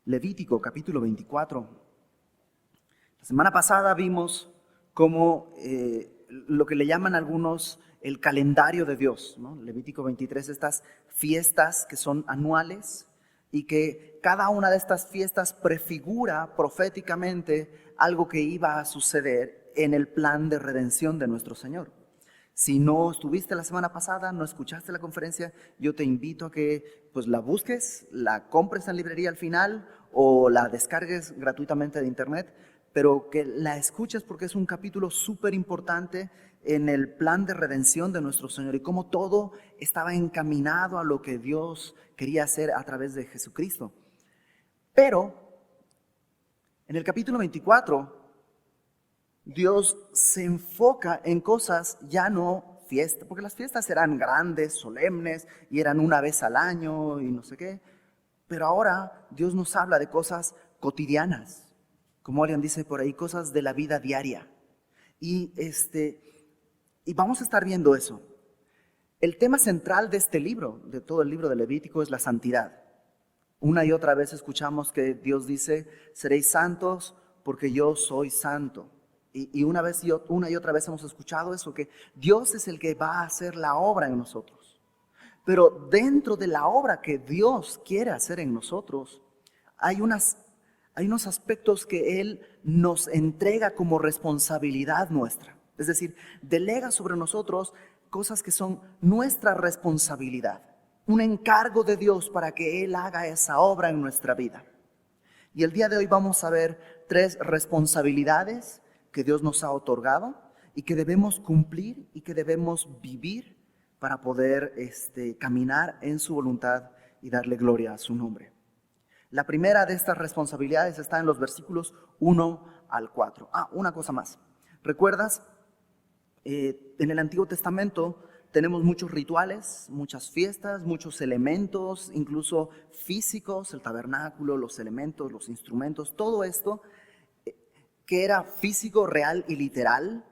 Levítico capítulo 24. La semana pasada vimos cómo lo que le llaman algunos el calendario de Dios, ¿no? Levítico 23, estas fiestas que son anuales y que cada una de estas fiestas prefigura proféticamente algo que iba a suceder en el plan de redención de nuestro Señor. Si no estuviste la semana pasada, no escuchaste la conferencia, yo te invito a que pues la busques, la compres en librería al final o la descargues gratuitamente de internet, pero que la escuches porque es un capítulo súper importante en el plan de redención de nuestro Señor y cómo todo estaba encaminado a lo que Dios quería hacer a través de Jesucristo. Pero en el capítulo 24, Dios se enfoca en cosas ya no fiestas, porque las fiestas eran grandes, solemnes, y eran una vez al año y no sé qué. Pero ahora Dios nos habla de cosas cotidianas, como alguien dice por ahí, cosas de la vida diaria. Y vamos a estar viendo eso. El tema central de este libro, de todo el libro de Levítico, es la santidad. Una y otra vez escuchamos que Dios dice, seréis santos porque yo soy santo. Y una y otra vez hemos escuchado eso, que Dios es el que va a hacer la obra en nosotros. Pero dentro de la obra que Dios quiere hacer en nosotros, hay unos aspectos que Él nos entrega como responsabilidad nuestra. Es decir, delega sobre nosotros cosas que son nuestra responsabilidad. Un encargo de Dios para que Él haga esa obra en nuestra vida. Y el día de hoy vamos a ver 3 responsabilidades que Dios nos ha otorgado y que debemos cumplir y que debemos vivir para poder caminar en su voluntad y darle gloria a su nombre. La primera de estas responsabilidades está en los versículos 1 al 4. Una cosa más. ¿Recuerdas? En el Antiguo Testamento tenemos muchos rituales, muchas fiestas, muchos elementos, incluso físicos, el tabernáculo, los elementos, los instrumentos, todo esto que era físico, real y literal,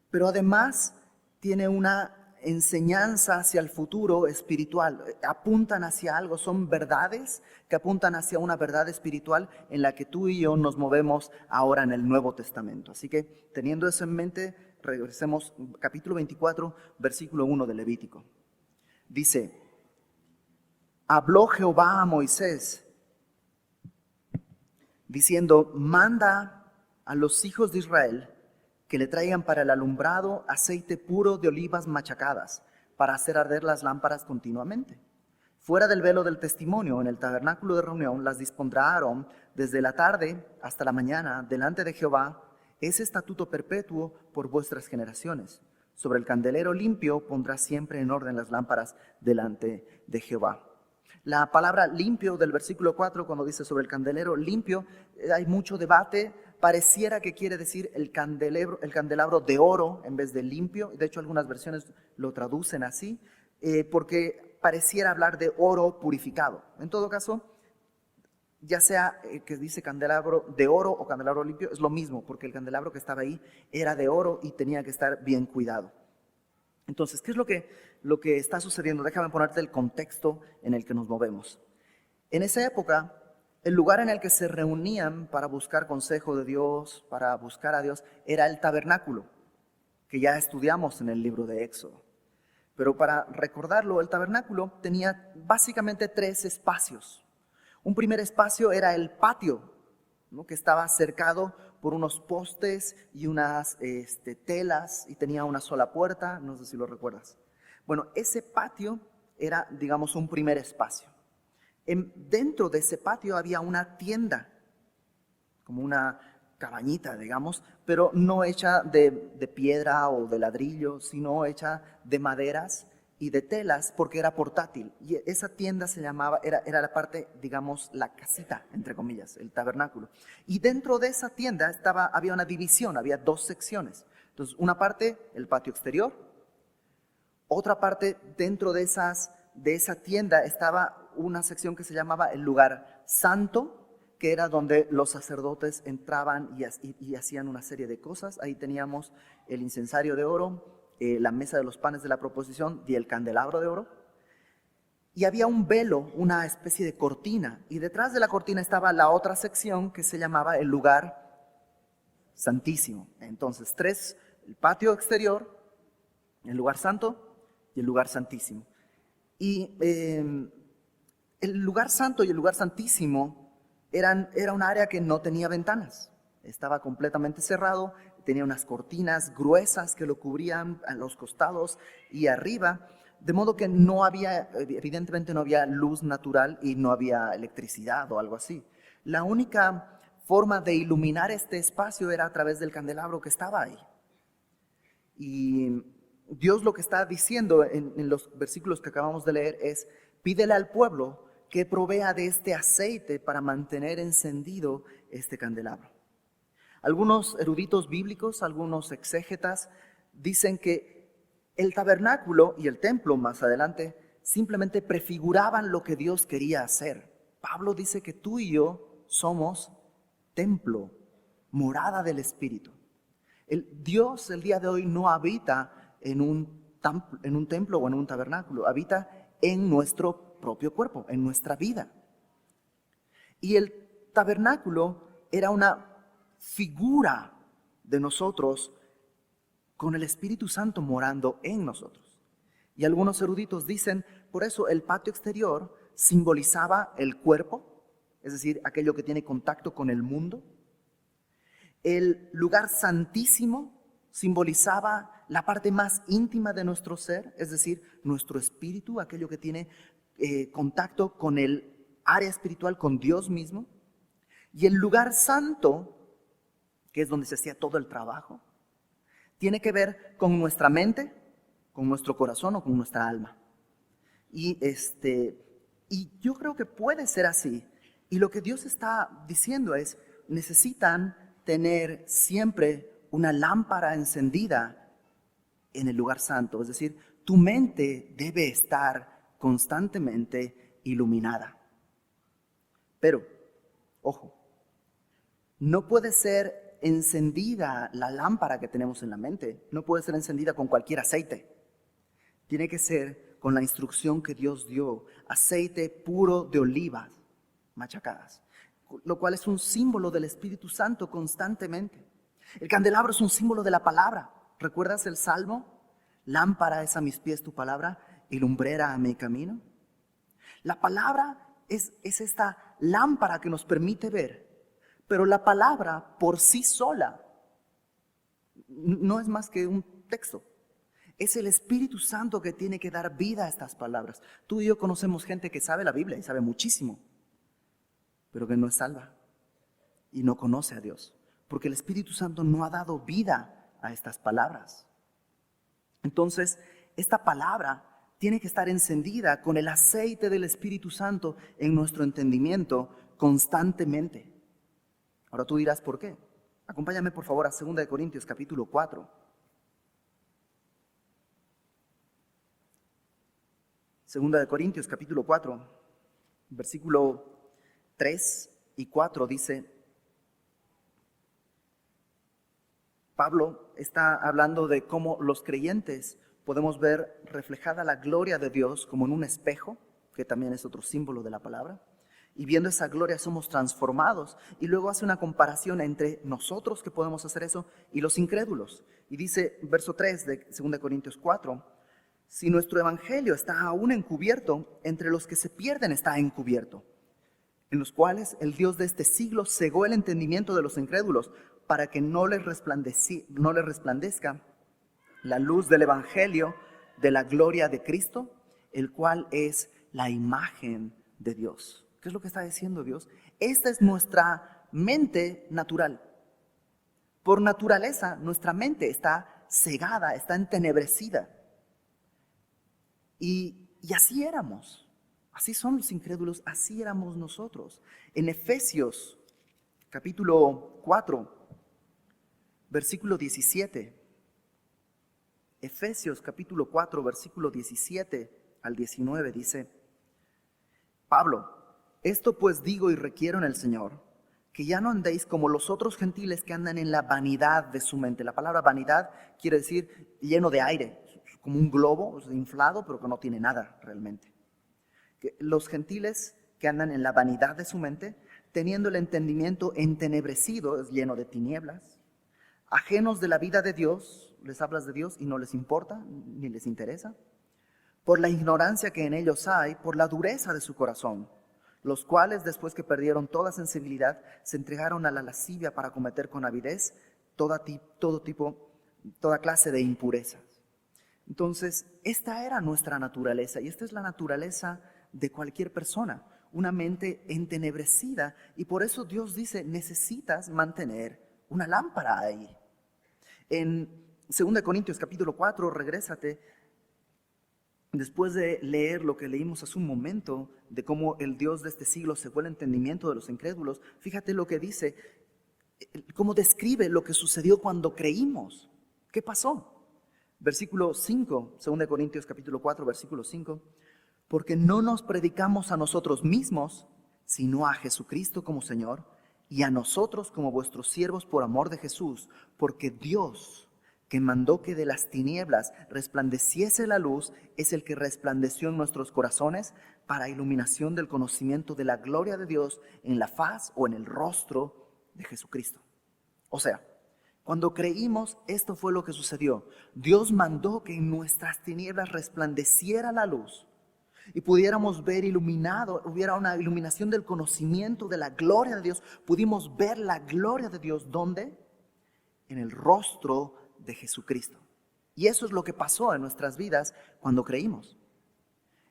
pero además tiene una enseñanza hacia el futuro espiritual, apuntan hacia algo, son verdades que apuntan hacia una verdad espiritual en la que tú y yo nos movemos ahora en el Nuevo Testamento. Así que teniendo eso en mente, regresemos capítulo 24, versículo 1 de Levítico. Dice, habló Jehová a Moisés, diciendo, manda a los hijos de Israel que le traigan para el alumbrado aceite puro de olivas machacadas, para hacer arder las lámparas continuamente. Fuera del velo del testimonio, en el tabernáculo de reunión, las dispondrá Aarón desde la tarde hasta la mañana, delante de Jehová, es estatuto perpetuo por vuestras generaciones. Sobre el candelero limpio pondrá siempre en orden las lámparas delante de Jehová. La palabra limpio del versículo 4, cuando dice sobre el candelero limpio, hay mucho debate. Pareciera que quiere decir el candelabro de oro en vez de limpio. De hecho, algunas versiones lo traducen así, porque pareciera hablar de oro purificado. En todo caso, ya sea que dice candelabro de oro o candelabro limpio, es lo mismo, porque el candelabro que estaba ahí era de oro y tenía que estar bien cuidado. Entonces, ¿qué es lo que está sucediendo? Déjame ponerte el contexto en el que nos movemos. En esa época, el lugar en el que se reunían para buscar consejo de Dios, para buscar a Dios, era el tabernáculo, que ya estudiamos en el libro de Éxodo. Pero para recordarlo, el tabernáculo tenía básicamente 3 espacios. Un primer espacio era el patio, ¿no?, que estaba cercado por unos postes y unas telas y tenía una sola puerta, no sé si lo recuerdas. Bueno, ese patio era, digamos, un primer espacio. Dentro de ese patio había una tienda, como una cabañita, digamos, pero no hecha de piedra o de ladrillo, sino hecha de maderas y de telas, porque era portátil. Y esa tienda se llamaba, era la parte, digamos, la casita, entre comillas, el tabernáculo. Y dentro de esa tienda había una división, había 2 secciones. Entonces, una parte, el patio exterior, otra parte, dentro de esa tienda estaba una sección que se llamaba el lugar santo, que era donde los sacerdotes entraban y hacían una serie de cosas. Ahí teníamos el incensario de oro, la mesa de los panes de la proposición y el candelabro de oro. y había un velo, una especie de cortina, y detrás de la cortina estaba la otra sección que se llamaba el lugar santísimo. Entonces, tres: el patio exterior, el lugar santo y el lugar santísimo. Y el lugar santo y el lugar santísimo era un área que no tenía ventanas, estaba completamente cerrado, tenía unas cortinas gruesas que lo cubrían a los costados y arriba, de modo que no había, evidentemente no había luz natural y no había electricidad o algo así. La única forma de iluminar este espacio era a través del candelabro que estaba ahí. Y Dios lo que está diciendo en los versículos que acabamos de leer es: pídele al pueblo que provea de este aceite para mantener encendido este candelabro. Algunos eruditos bíblicos, algunos exégetas, dicen que el tabernáculo y el templo más adelante simplemente prefiguraban lo que Dios quería hacer. Pablo dice que tú y yo somos templo, morada del Espíritu. Dios el día de hoy no habita en un templo o en un tabernáculo, habita en nuestro propio cuerpo, en nuestra vida. Y el tabernáculo era una figura de nosotros con el Espíritu Santo morando en nosotros. Y algunos eruditos dicen, por eso el patio exterior simbolizaba el cuerpo, es decir, aquello que tiene contacto con el mundo. El lugar santísimo simbolizaba la parte más íntima de nuestro ser, es decir, nuestro espíritu, aquello que tiene contacto con el área espiritual, con Dios mismo. Y el lugar santo, que es donde se hacía todo el trabajo, tiene que ver con nuestra mente, con nuestro corazón o con nuestra alma. Y yo creo que puede ser así. Y lo que Dios está diciendo es: necesitan tener siempre una lámpara encendida en el lugar santo. Es decir, tu mente debe estar constantemente iluminada. Pero, ojo, no puede ser encendida la lámpara que tenemos en la mente. No puede ser encendida con cualquier aceite. Tiene que ser con la instrucción que Dios dio: aceite puro de olivas machacadas, lo cual es un símbolo del Espíritu Santo constantemente. El candelabro es un símbolo de la palabra. ¿Recuerdas el Salmo? Lámpara es a mis pies tu palabra y lumbrera a mi camino. La palabra es esta lámpara que nos permite ver, pero la palabra por sí sola no es más que un texto. Es el Espíritu Santo que tiene que dar vida a estas palabras. Tú y yo conocemos gente que sabe la Biblia y sabe muchísimo, pero que no es salva y no conoce a Dios, porque el Espíritu Santo no ha dado vida a estas palabras. Entonces, esta palabra tiene que estar encendida con el aceite del Espíritu Santo en nuestro entendimiento constantemente. Ahora tú dirás, ¿por qué? Acompáñame por favor a 2 Corintios capítulo 4. 2 Corintios capítulo 4, versículo 3 y 4 dice: Pablo está hablando de cómo los creyentes podemos ver reflejada la gloria de Dios como en un espejo, que también es otro símbolo de la palabra, y viendo esa gloria somos transformados. Y luego hace una comparación entre nosotros que podemos hacer eso y los incrédulos. Y dice, verso 3 de 2 Corintios 4, si nuestro evangelio está aún encubierto, entre los que se pierden está encubierto, en los cuales el Dios de este siglo cegó el entendimiento de los incrédulos, para que no les resplandezca la luz del evangelio de la gloria de Cristo, el cual es la imagen de Dios. ¿Qué es lo que está diciendo Dios? Esta es nuestra mente natural. Por naturaleza, nuestra mente está cegada, está entenebrecida. Y así éramos. Así son los incrédulos, así éramos nosotros. En Efesios capítulo 4, versículo 17. Efesios capítulo 4, versículo 17 al 19 dice: Pablo, esto pues digo y requiero en el Señor, que ya no andéis como los otros gentiles que andan en la vanidad de su mente. La palabra vanidad quiere decir lleno de aire, como un globo inflado, pero que no tiene nada realmente. Los gentiles que andan en la vanidad de su mente, teniendo el entendimiento entenebrecido, es lleno de tinieblas, ajenos de la vida de Dios, les hablas de Dios y no les importa, ni les interesa, por la ignorancia que en ellos hay, por la dureza de su corazón, los cuales después que perdieron toda sensibilidad, se entregaron a la lascivia para cometer con avidez toda clase de impurezas. Entonces, esta era nuestra naturaleza y esta es la naturaleza de cualquier persona, una mente entenebrecida, y por eso Dios dice, necesitas mantener una lámpara ahí. En 2 Corintios capítulo 4, regrésate, después de leer lo que leímos hace un momento, de cómo el Dios de este siglo cegó el entendimiento de los incrédulos, fíjate lo que dice, cómo describe lo que sucedió cuando creímos. ¿Qué pasó? Versículo 5, 2 Corintios capítulo 4, versículo 5, porque no nos predicamos a nosotros mismos, sino a Jesucristo como Señor, y a nosotros como vuestros siervos por amor de Jesús, porque Dios, que mandó que de las tinieblas resplandeciese la luz, es el que resplandeció en nuestros corazones para iluminación del conocimiento de la gloria de Dios en la faz o en el rostro de Jesucristo. O sea, cuando creímos, esto fue lo que sucedió. Dios mandó que en nuestras tinieblas resplandeciera la luz y pudiéramos ver iluminado, hubiera una iluminación del conocimiento de la gloria de Dios. Pudimos ver la gloria de Dios, ¿dónde? En el rostro de Jesucristo. Y eso es lo que pasó en nuestras vidas cuando creímos.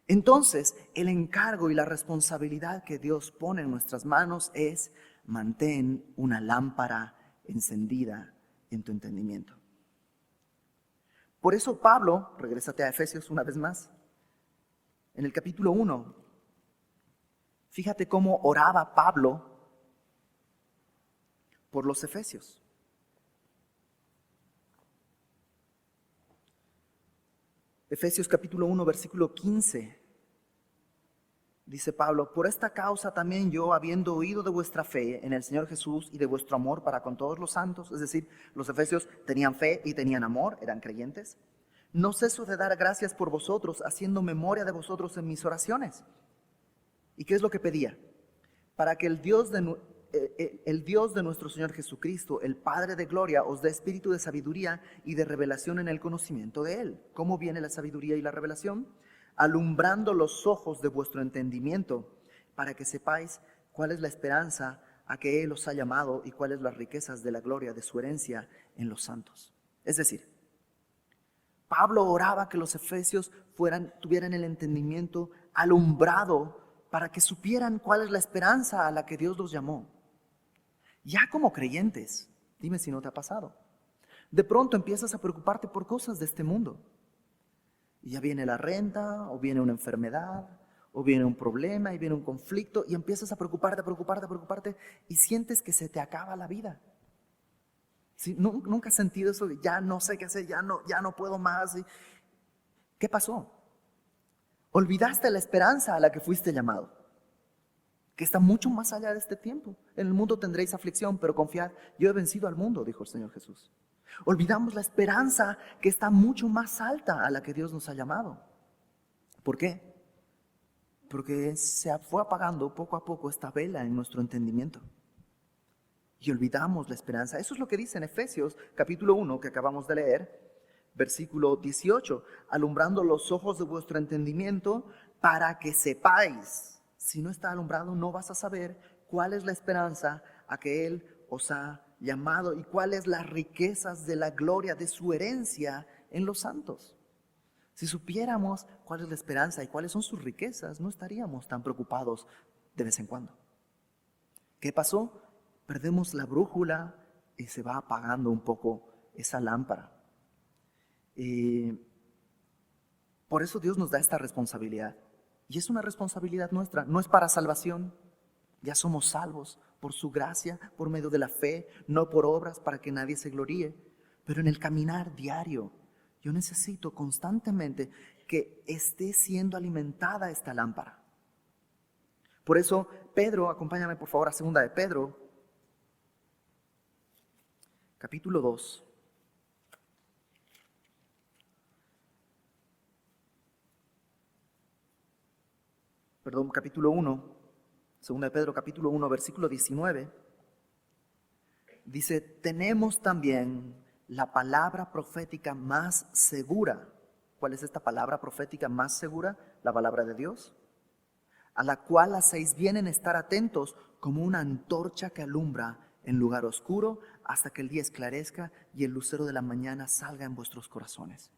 Entonces, el encargo y la responsabilidad que Dios pone en nuestras manos es: mantén una lámpara encendida en tu entendimiento. Por eso Pablo, regrésate a Efesios una vez más, en el capítulo 1, fíjate cómo oraba Pablo por los efesios. Efesios capítulo 1, versículo 15. Dice Pablo: por esta causa también yo, habiendo oído de vuestra fe en el Señor Jesús y de vuestro amor para con todos los santos, es decir, los efesios tenían fe y tenían amor, eran creyentes, no ceso de dar gracias por vosotros, haciendo memoria de vosotros en mis oraciones. ¿Y qué es lo que pedía? Para que el Dios de nuestro Señor Jesucristo, el Padre de gloria, os dé espíritu de sabiduría y de revelación en el conocimiento de Él. ¿Cómo viene la sabiduría y la revelación? Alumbrando los ojos de vuestro entendimiento, para que sepáis cuál es la esperanza a que Él os ha llamado y cuáles las riquezas de la gloria de su herencia en los santos. Es decir, Pablo oraba que los efesios tuvieran el entendimiento alumbrado para que supieran cuál es la esperanza a la que Dios los llamó. Ya como creyentes, dime si no te ha pasado, de pronto empiezas a preocuparte por cosas de este mundo. Y ya viene la renta, o viene una enfermedad, o viene un problema, y viene un conflicto, y empiezas a preocuparte, y sientes que se te acaba la vida. ¿Sí? ¿Nunca has sentido eso? Ya no sé qué hacer, ya no puedo más. ¿Qué pasó? Olvidaste la esperanza a la que fuiste llamado, que está mucho más allá de este tiempo. En el mundo tendréis aflicción, pero confiad, yo he vencido al mundo, dijo el Señor Jesús. Olvidamos la esperanza que está mucho más alta a la que Dios nos ha llamado. ¿Por qué? Porque se fue apagando poco a poco esta vela en nuestro entendimiento. Y olvidamos la esperanza. Eso es lo que dice en Efesios capítulo 1 que acabamos de leer, versículo 18. Alumbrando los ojos de vuestro entendimiento para que sepáis. Si no está alumbrado, no vas a saber cuál es la esperanza a que Él os ha llamado y cuáles las riquezas de la gloria de su herencia en los santos. Si supiéramos cuál es la esperanza y cuáles son sus riquezas, no estaríamos tan preocupados de vez en cuando. ¿Qué pasó? Perdemos la brújula y se va apagando un poco esa lámpara. Por eso Dios nos da esta responsabilidad. Y es una responsabilidad nuestra, no es para salvación. Ya somos salvos por su gracia, por medio de la fe, no por obras para que nadie se gloríe. Pero en el caminar diario, yo necesito constantemente que esté siendo alimentada esta lámpara. Por eso, Pedro, acompáñame por favor a 2 de Pedro, capítulo 2. capítulo 1, 2 de Pedro capítulo 1, versículo 19, dice, tenemos también la palabra profética más segura. ¿Cuál es esta palabra profética más segura? La palabra de Dios, a la cual hacéis bien en estar atentos como una antorcha que alumbra en lugar oscuro hasta que el día esclarezca y el lucero de la mañana salga en vuestros corazones.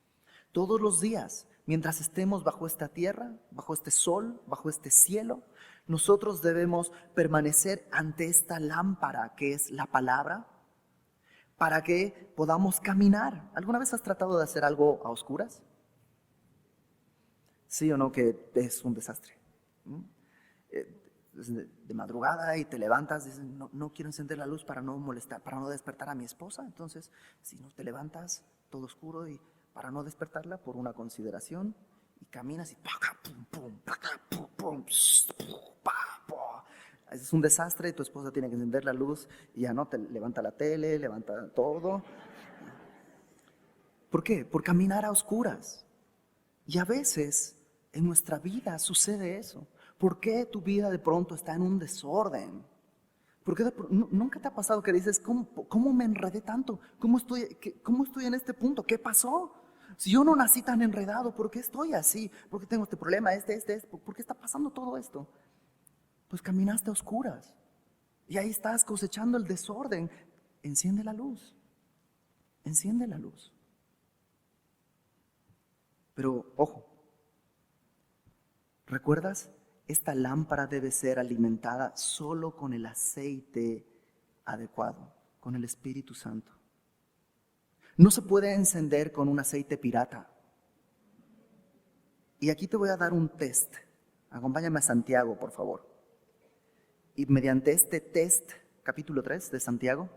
Todos los días, mientras estemos bajo esta tierra, bajo este sol, bajo este cielo, nosotros debemos permanecer ante esta lámpara que es la palabra para que podamos caminar. ¿Alguna vez has tratado de hacer algo a oscuras? ¿Sí o no que es un desastre? De madrugada y te levantas, dices, no quiero encender la luz para no molestar, para no despertar a mi esposa. Entonces, si no te levantas todo oscuro y para no despertarla por una consideración, y caminas y es un desastre y tu esposa tiene que encender la luz y ya no, te levanta la tele, levanta todo. ¿Por qué? Por caminar a oscuras. Y a veces en nuestra vida sucede eso. ¿Por qué tu vida de pronto está en un desorden? ¿Por qué nunca te ha pasado que dices, ¿cómo me enredé tanto? ¿Cómo estoy en este punto? ¿Qué pasó? Si yo no nací tan enredado, ¿por qué estoy así? ¿Por qué tengo este problema? ¿Por qué está pasando todo esto? Pues caminaste a oscuras. Y ahí estás cosechando el desorden. Enciende la luz. Enciende la luz. Pero, ojo, ¿recuerdas? Esta lámpara debe ser alimentada solo con el aceite adecuado, con el Espíritu Santo. No se puede encender con un aceite pirata. Y aquí te voy a dar un test. Acompáñame a Santiago, por favor. Y mediante este test, capítulo 3 de Santiago,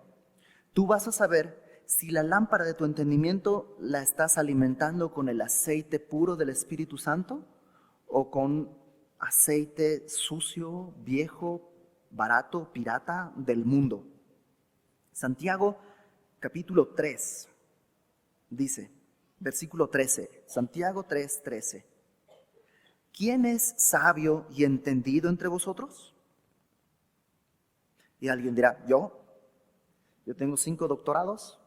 tú vas a saber si la lámpara de tu entendimiento la estás alimentando con el aceite puro del Espíritu Santo o con aceite sucio, viejo, barato, pirata del mundo. Santiago capítulo 3 dice, versículo 13, Santiago 3:13. ¿Quién es sabio y entendido entre vosotros? Y alguien dirá, yo tengo 5 doctorados,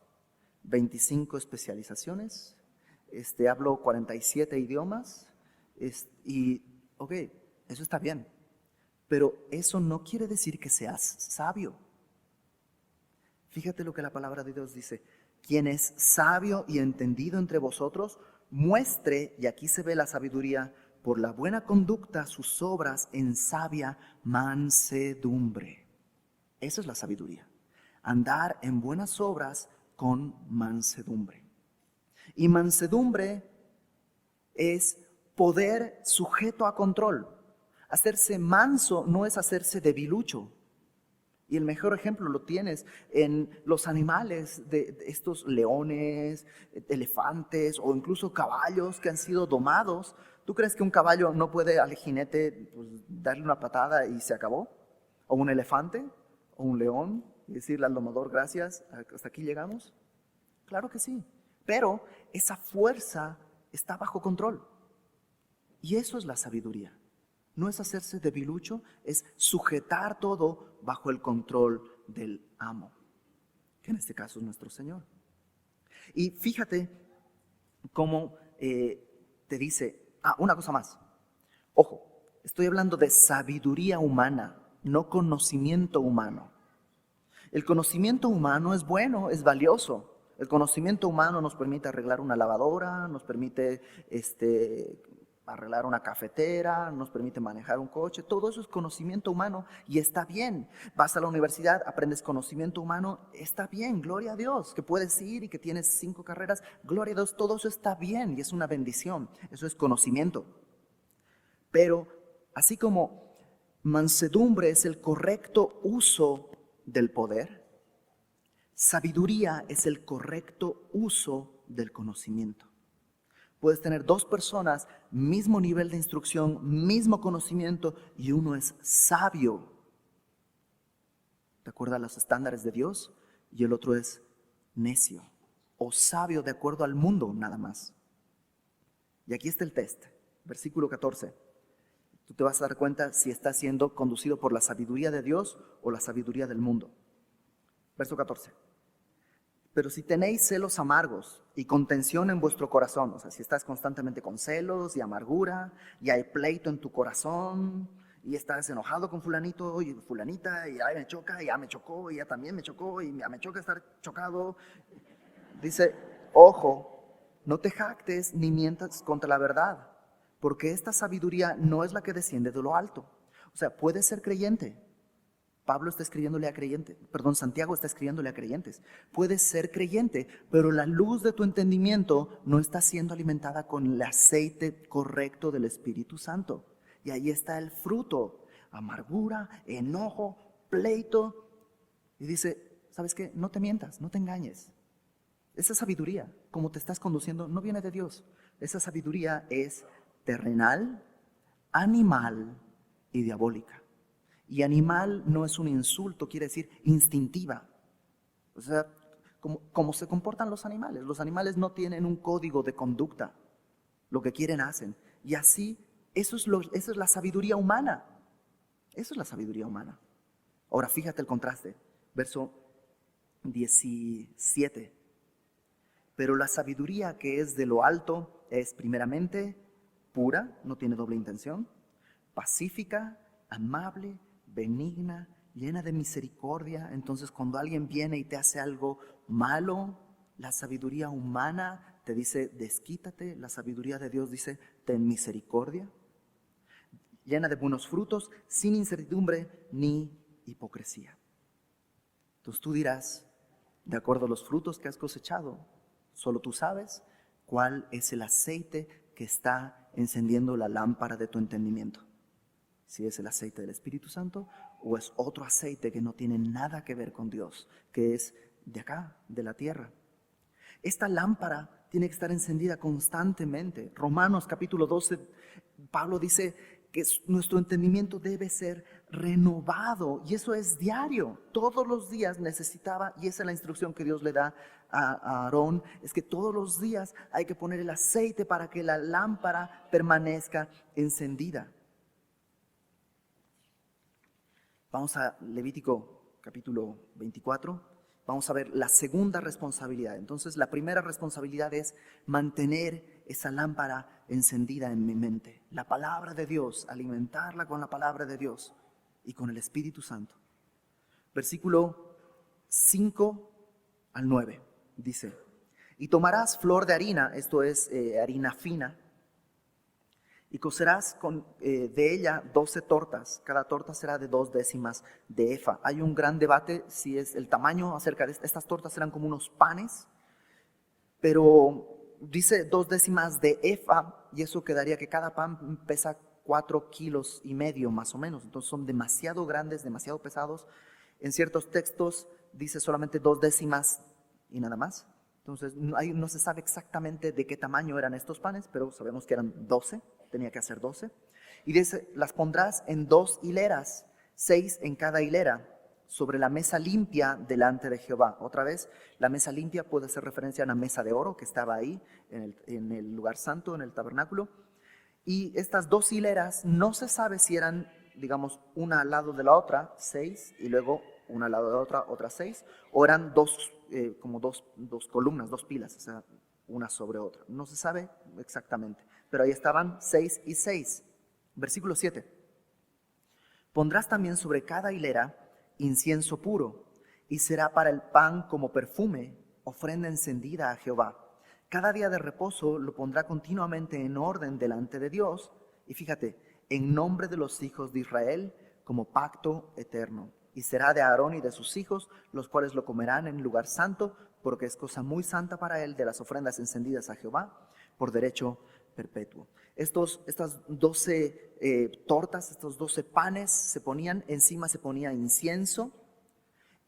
25 especializaciones, hablo 47 idiomas, y ok, eso está bien, pero eso no quiere decir que seas sabio. Fíjate lo que la palabra de Dios dice, quien es sabio y entendido entre vosotros, muestre, y aquí se ve la sabiduría, por la buena conducta sus obras en sabia mansedumbre. Eso es la sabiduría, andar en buenas obras con mansedumbre. Y mansedumbre es poder sujeto a control. Hacerse manso no es hacerse debilucho. Y el mejor ejemplo lo tienes en los animales de estos leones, elefantes o incluso caballos que han sido domados. ¿Tú crees que un caballo no puede al jinete darle una patada y se acabó? ¿O un elefante? ¿O un león? Y decirle al domador, gracias, hasta aquí llegamos. Claro que sí, pero esa fuerza está bajo control. Y eso es la sabiduría. No es hacerse debilucho, es sujetar todo bajo el control del amo, que en este caso es nuestro Señor. Y fíjate cómo te dice, una cosa más. Ojo, estoy hablando de sabiduría humana, no conocimiento humano. El conocimiento humano es bueno, es valioso. El conocimiento humano nos permite arreglar una lavadora, nos permite arreglar una cafetera, nos permite manejar un coche. Todo eso es conocimiento humano y está bien. Vas a la universidad, aprendes conocimiento humano, está bien, gloria a Dios. Que puedes ir y que tienes 5 carreras, gloria a Dios, todo eso está bien y es una bendición. Eso es conocimiento. Pero así como mansedumbre es el correcto uso del poder, sabiduría es el correcto uso del conocimiento. Puedes tener 2 personas, mismo nivel de instrucción, mismo conocimiento, y uno es sabio, de acuerdo a los estándares de Dios, y el otro es necio, o sabio de acuerdo al mundo nada más. Y aquí está el test, versículo 14. Tú te vas a dar cuenta si estás siendo conducido por la sabiduría de Dios o la sabiduría del mundo. Verso 14. Pero si tenéis celos amargos y contención en vuestro corazón, o sea, si estás constantemente con celos y amargura y hay pleito en tu corazón y estás enojado con fulanito y fulanita y ay, me choca y ya me chocó y ya también me chocó y ya me choca estar chocado, dice, ojo, no te jactes ni mientas contra la verdad, porque esta sabiduría no es la que desciende de lo alto. O sea, puedes ser creyente. Pablo está escribiéndole a creyentes, Santiago está escribiéndole a creyentes. Puedes ser creyente, pero la luz de tu entendimiento no está siendo alimentada con el aceite correcto del Espíritu Santo. Y ahí está el fruto, amargura, enojo, pleito. Y dice, ¿sabes qué? No te mientas, no te engañes. Esa sabiduría, como te estás conduciendo, no viene de Dios. Esa sabiduría es terrenal, animal y diabólica. Y animal no es un insulto, quiere decir instintiva. O sea, como se comportan los animales. Los animales no tienen un código de conducta. Lo que quieren hacen. Y así, eso es la sabiduría humana. Eso es la sabiduría humana. Ahora fíjate el contraste. Verso 17. Pero la sabiduría que es de lo alto es primeramente pura, no tiene doble intención, pacífica, amable, benigna, llena de misericordia. Entonces cuando alguien viene y te hace algo malo, la sabiduría humana te dice desquítate, la sabiduría de Dios dice ten misericordia. Llena de buenos frutos, sin incertidumbre ni hipocresía. Entonces tú dirás, de acuerdo a los frutos que has cosechado, solo tú sabes cuál es el aceite que está encendiendo la lámpara de tu entendimiento. Si es el aceite del Espíritu Santo o es otro aceite que no tiene nada que ver con Dios, que es de acá, de la tierra. Esta lámpara tiene que estar encendida constantemente. Romanos capítulo 12, Pablo dice que nuestro entendimiento debe ser renovado y eso es diario. Todos los días necesitaba, y esa es la instrucción que Dios le da a Aarón, es que todos los días hay que poner el aceite para que la lámpara permanezca encendida. Vamos a Levítico capítulo 24, vamos a ver la segunda responsabilidad. Entonces la primera responsabilidad es mantener esa lámpara encendida en mi mente. La palabra de Dios, alimentarla con la palabra de Dios y con el Espíritu Santo. Versículo 5 al 9 dice, y tomarás flor de harina, esto es harina fina, y cocerás de ella 12 tortas. Cada torta será de 2 décimas de efa. Hay un gran debate si es el tamaño acerca de estas tortas. Eran como unos panes, pero dice 2 décimas de efa, y eso quedaría que cada pan pesa 4,5 kilos más o menos. Entonces son demasiado grandes, demasiado pesados. En ciertos textos dice solamente 2 décimas y nada más. Entonces no se sabe exactamente de qué tamaño eran estos panes, pero sabemos que eran 12. Tenía que hacer 12. Y dice, las pondrás en 2 hileras, 6 en cada hilera, sobre la mesa limpia delante de Jehová. Otra vez, la mesa limpia puede hacer referencia a una mesa de oro que estaba ahí en el lugar santo, en el tabernáculo. Y estas 2 hileras no se sabe si eran, digamos, una al lado de la otra, 6, y luego una al lado de la otra, otras 6, o eran como dos columnas, 2 pilas, o sea, una sobre otra. No se sabe exactamente, pero ahí estaban 6 y 6. Versículo 7. Pondrás también sobre cada hilera incienso puro, y será para el pan como perfume, ofrenda encendida a Jehová. Cada día de reposo lo pondrá continuamente en orden delante de Dios, y fíjate, en nombre de los hijos de Israel, como pacto eterno. Y será de Aarón y de sus hijos, los cuales lo comerán en el lugar santo, porque es cosa muy santa para él de las ofrendas encendidas a Jehová, por derecho perpetuo. Estas 12 tortas, estos 12 panes se ponían, encima se ponía incienso,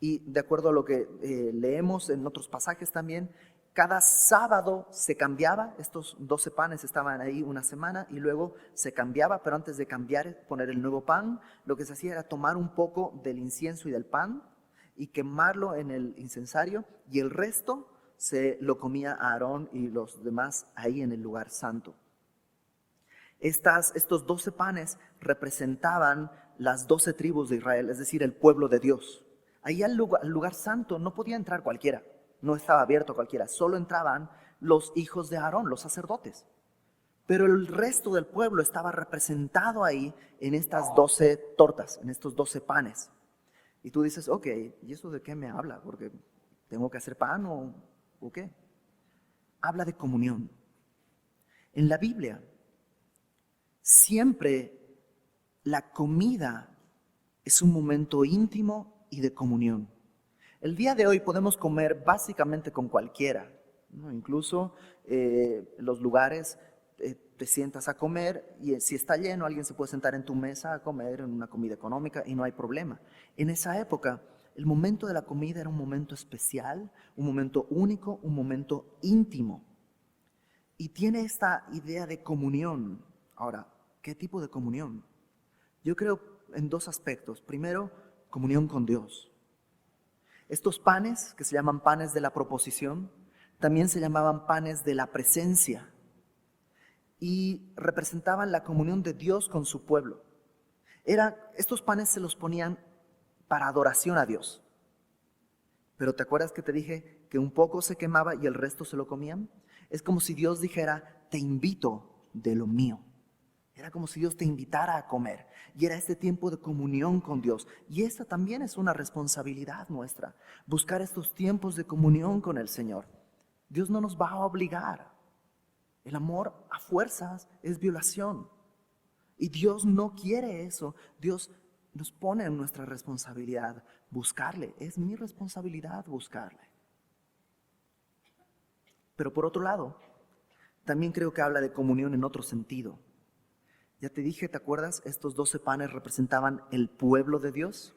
y de acuerdo a lo que leemos en otros pasajes también, cada sábado se cambiaba. Estos 12 panes estaban ahí una semana y luego se cambiaba, pero antes de cambiar, poner el nuevo pan, lo que se hacía era tomar un poco del incienso y del pan y quemarlo en el incensario, y el resto se lo comía Aarón y los demás ahí en el lugar santo. Estos 12 panes representaban las 12 tribus de Israel, es decir, el pueblo de Dios. Ahí al lugar santo no podía entrar cualquiera, no estaba abierto a cualquiera, solo entraban los hijos de Aarón, los sacerdotes. Pero el resto del pueblo estaba representado ahí en estas 12 tortas, en estos 12 panes. Y tú dices, ok, ¿y eso de qué me habla? Porque ¿tengo que hacer pan o qué? Habla de comunión. En la Biblia, siempre la comida es un momento íntimo y de comunión. El día de hoy podemos comer básicamente con cualquiera, ¿no? Incluso los lugares te sientas a comer y si está lleno, alguien se puede sentar en tu mesa a comer en una comida económica y no hay problema. En esa época, el momento de la comida era un momento especial, un momento único, un momento íntimo. Y tiene esta idea de comunión. Ahora, ¿qué tipo de comunión? Yo creo en dos aspectos. Primero, comunión con Dios. Estos panes, que se llaman panes de la proposición, también se llamaban panes de la presencia y representaban la comunión de Dios con su pueblo. Estos panes se los ponían para adoración a Dios. Pero ¿te acuerdas que te dije que un poco se quemaba y el resto se lo comían? Es como si Dios dijera, te invito de lo mío. Era como si Dios te invitara a comer. Y era este tiempo de comunión con Dios. Y esta también es una responsabilidad nuestra. Buscar estos tiempos de comunión con el Señor. Dios no nos va a obligar. El amor a fuerzas es violación. Y Dios no quiere eso. Dios nos pone en nuestra responsabilidad buscarle. Es mi responsabilidad buscarle. Pero por otro lado, también creo que habla de comunión en otro sentido. Ya te dije, ¿te acuerdas? Estos 12 panes representaban el pueblo de Dios.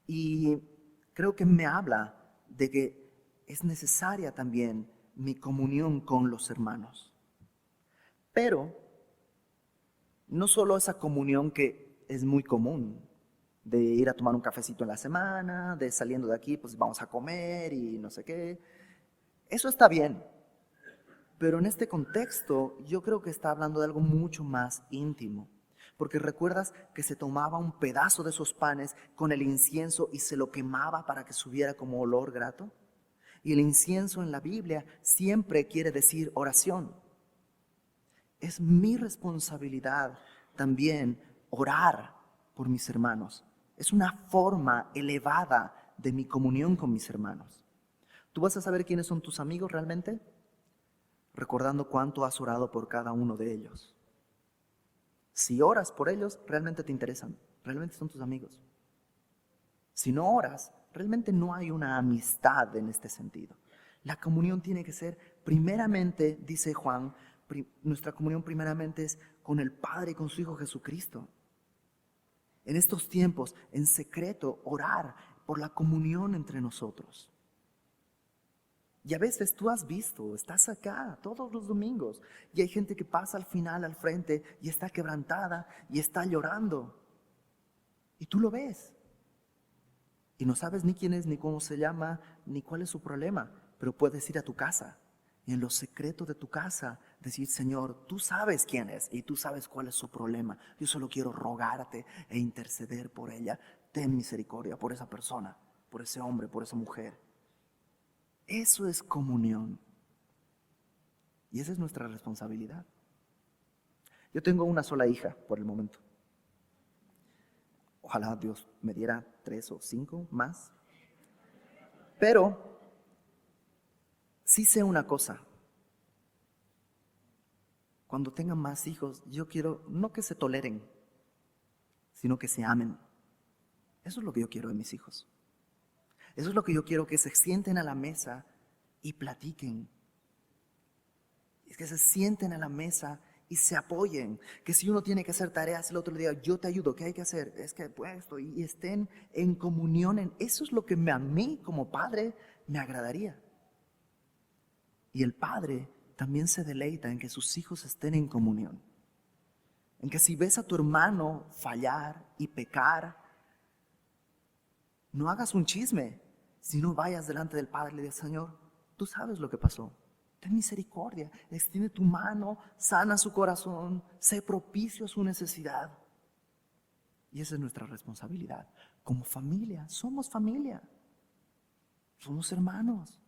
Y creo que me habla de que es necesaria también mi comunión con los hermanos. Pero no solo esa comunión que es muy común, de ir a tomar un cafecito en la semana, de saliendo de aquí, pues vamos a comer y no sé qué. Eso está bien. Pero en este contexto yo creo que está hablando de algo mucho más íntimo. Porque recuerdas que se tomaba un pedazo de esos panes con el incienso y se lo quemaba para que subiera como olor grato. Y el incienso en la Biblia siempre quiere decir oración. Es mi responsabilidad también orar por mis hermanos. Es una forma elevada de mi comunión con mis hermanos. ¿Tú vas a saber quiénes son tus amigos realmente? Recordando cuánto has orado por cada uno de ellos. Si oras por ellos, realmente te interesan, realmente son tus amigos. Si no oras, realmente no hay una amistad en este sentido. La comunión tiene que ser primeramente, dice Juan, nuestra comunión primeramente es con el Padre y con su Hijo Jesucristo. En estos tiempos, en secreto, orar por la comunión entre nosotros. Y a veces tú has visto, estás acá todos los domingos y hay gente que pasa al final, al frente y está quebrantada y está llorando. Y tú lo ves. Y no sabes ni quién es, ni cómo se llama, ni cuál es su problema. Pero puedes ir a tu casa y en lo secreto de tu casa decir, Señor, tú sabes quién es y tú sabes cuál es su problema. Yo solo quiero rogarte e interceder por ella. Ten misericordia por esa persona, por ese hombre, por esa mujer. Eso es comunión. Y esa es nuestra responsabilidad. Yo tengo una sola hija por el momento. Ojalá Dios me diera 3 o 5 más. Pero sí sé una cosa. Cuando tengan más hijos, yo quiero no que se toleren, sino que se amen. Eso es lo que yo quiero de mis hijos. Eso es lo que yo quiero, que se sienten a la mesa y platiquen. Es que se sienten a la mesa y se apoyen. Que si uno tiene que hacer tareas, el otro le diga, yo te ayudo, ¿qué hay que hacer? Es que pues esto, y estén en comunión. Eso es lo que a mí como padre me agradaría. Y el padre también se deleita en que sus hijos estén en comunión. En que si ves a tu hermano fallar y pecar, no hagas un chisme, sino vayas delante del Padre y le digas, Señor, tú sabes lo que pasó. Ten misericordia, extiende tu mano, sana su corazón, sé propicio a su necesidad. Y esa es nuestra responsabilidad. Como familia, somos hermanos.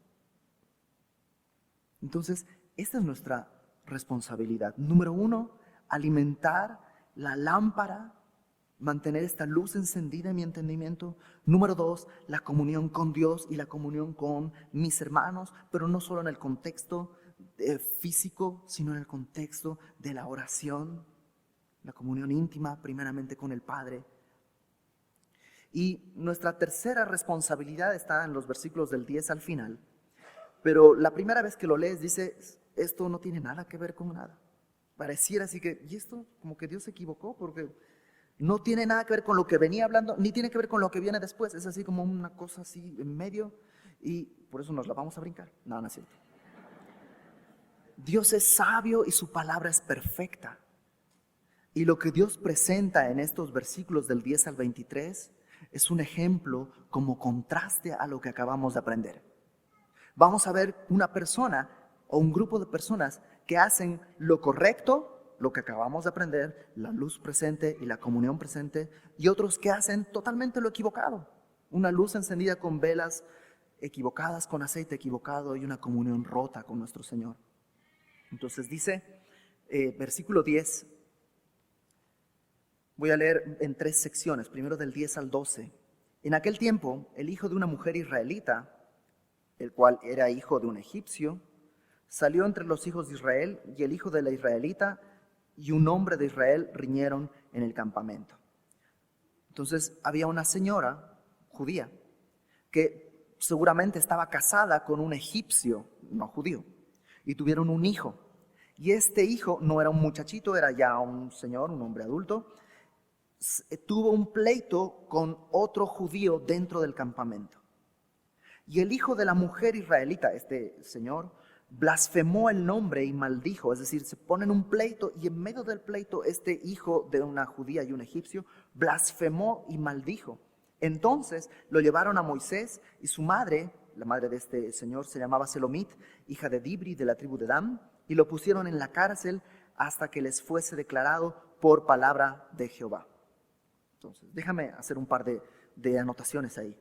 Entonces, esta es nuestra responsabilidad. Número 1, alimentar la lámpara, mantener esta luz encendida en mi entendimiento. Número 2, la comunión con Dios y la comunión con mis hermanos, pero no solo en el contexto físico, sino en el contexto de la oración, la comunión íntima primeramente con el Padre. Y nuestra tercera responsabilidad está en los versículos del 10 al final, pero la primera vez que lo lees dice, esto no tiene nada que ver con nada. Pareciera así que, y esto como que Dios se equivocó porque no tiene nada que ver con lo que venía hablando, ni tiene que ver con lo que viene después. Es así como una cosa así en medio y por eso nos la vamos a brincar. No, no es cierto. Dios es sabio y su palabra es perfecta. Y lo que Dios presenta en estos versículos del 10 al 23 es un ejemplo como contraste a lo que acabamos de aprender. Vamos a ver una persona o un grupo de personas que hacen lo correcto, lo que acabamos de aprender, la luz presente y la comunión presente, y otros que hacen totalmente lo equivocado. Una luz encendida con velas equivocadas, con aceite equivocado y una comunión rota con nuestro Señor. Entonces dice, versículo 10, voy a leer en 3 secciones, primero del 10 al 12. En aquel tiempo, el hijo de una mujer israelita, el cual era hijo de un egipcio, salió entre los hijos de Israel, y el hijo de la israelita y un hombre de Israel riñeron en el campamento. Entonces había una señora judía que seguramente estaba casada con un egipcio no judío y tuvieron un hijo. Y este hijo no era un muchachito, era ya un señor, un hombre adulto. Tuvo un pleito con otro judío dentro del campamento. Y el hijo de la mujer israelita, este señor, blasfemó el nombre y maldijo. Es decir, se ponen un pleito y en medio del pleito este hijo de una judía y un egipcio blasfemó y maldijo. Entonces lo llevaron a Moisés y su madre, la madre de este señor, se llamaba Selomit, hija de Dibri de la tribu de Dan, y lo pusieron en la cárcel hasta que les fuese declarado por palabra de Jehová. Entonces, déjame hacer un par de anotaciones ahí.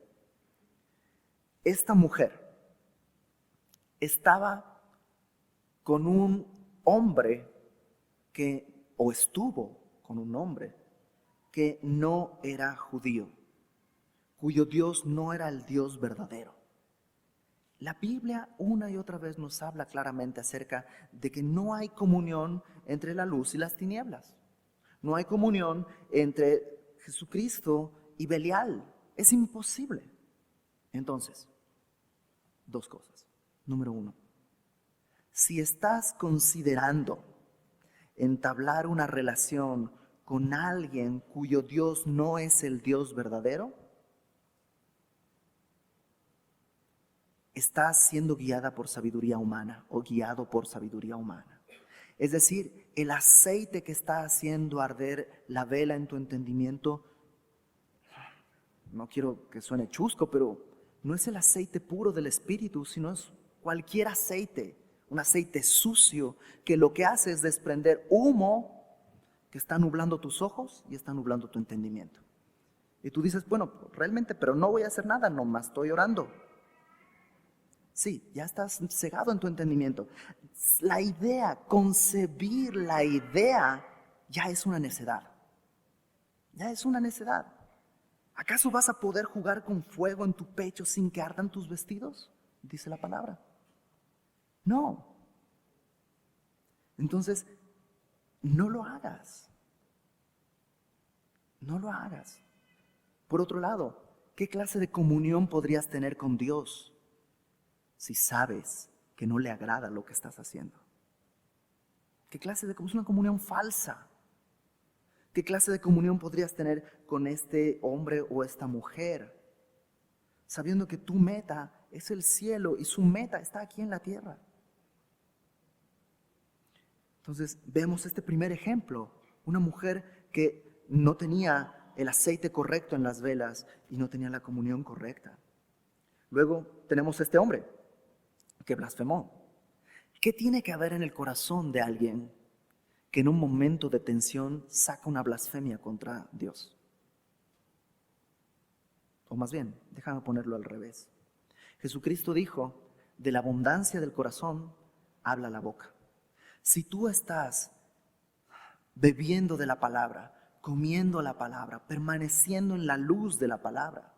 Esta mujer estaba con un hombre o estuvo con un hombre que no era judío, cuyo Dios no era el Dios verdadero. La Biblia una y otra vez nos habla claramente acerca de que no hay comunión entre la luz y las tinieblas. No hay comunión entre Jesucristo y Belial. Es imposible. Entonces, 2 cosas. Número 1, si estás considerando entablar una relación con alguien cuyo Dios no es el Dios verdadero, estás siendo guiada por sabiduría humana o guiado por sabiduría humana. Es decir, el aceite que está haciendo arder la vela en tu entendimiento, no quiero que suene chusco, pero no es el aceite puro del Espíritu, sino es cualquier aceite, un aceite sucio que lo que hace es desprender humo que está nublando tus ojos y está nublando tu entendimiento. Y tú dices, bueno, realmente, pero no voy a hacer nada, nomás estoy orando. Sí, ya estás cegado en tu entendimiento. La idea, concebir la idea, ya es una necedad. Ya es una necedad. ¿Acaso vas a poder jugar con fuego en tu pecho sin que ardan tus vestidos? Dice la palabra. No. Entonces, no lo hagas. No lo hagas. Por otro lado, ¿qué clase de comunión podrías tener con Dios si sabes que no le agrada lo que estás haciendo? ¿Qué clase de comunión? Es una comunión falsa. ¿Qué clase de comunión podrías tener con este hombre o esta mujer? Sabiendo que tu meta es el cielo y su meta está aquí en la tierra. Entonces vemos este primer ejemplo. Una mujer que no tenía el aceite correcto en las velas y no tenía la comunión correcta. Luego tenemos este hombre que blasfemó. ¿Qué tiene que haber en el corazón de alguien que en un momento de tensión saca una blasfemia contra Dios? O más bien, déjame ponerlo al revés. Jesucristo dijo, de la abundancia del corazón habla la boca. Si tú estás bebiendo de la palabra, comiendo la palabra, permaneciendo en la luz de la palabra,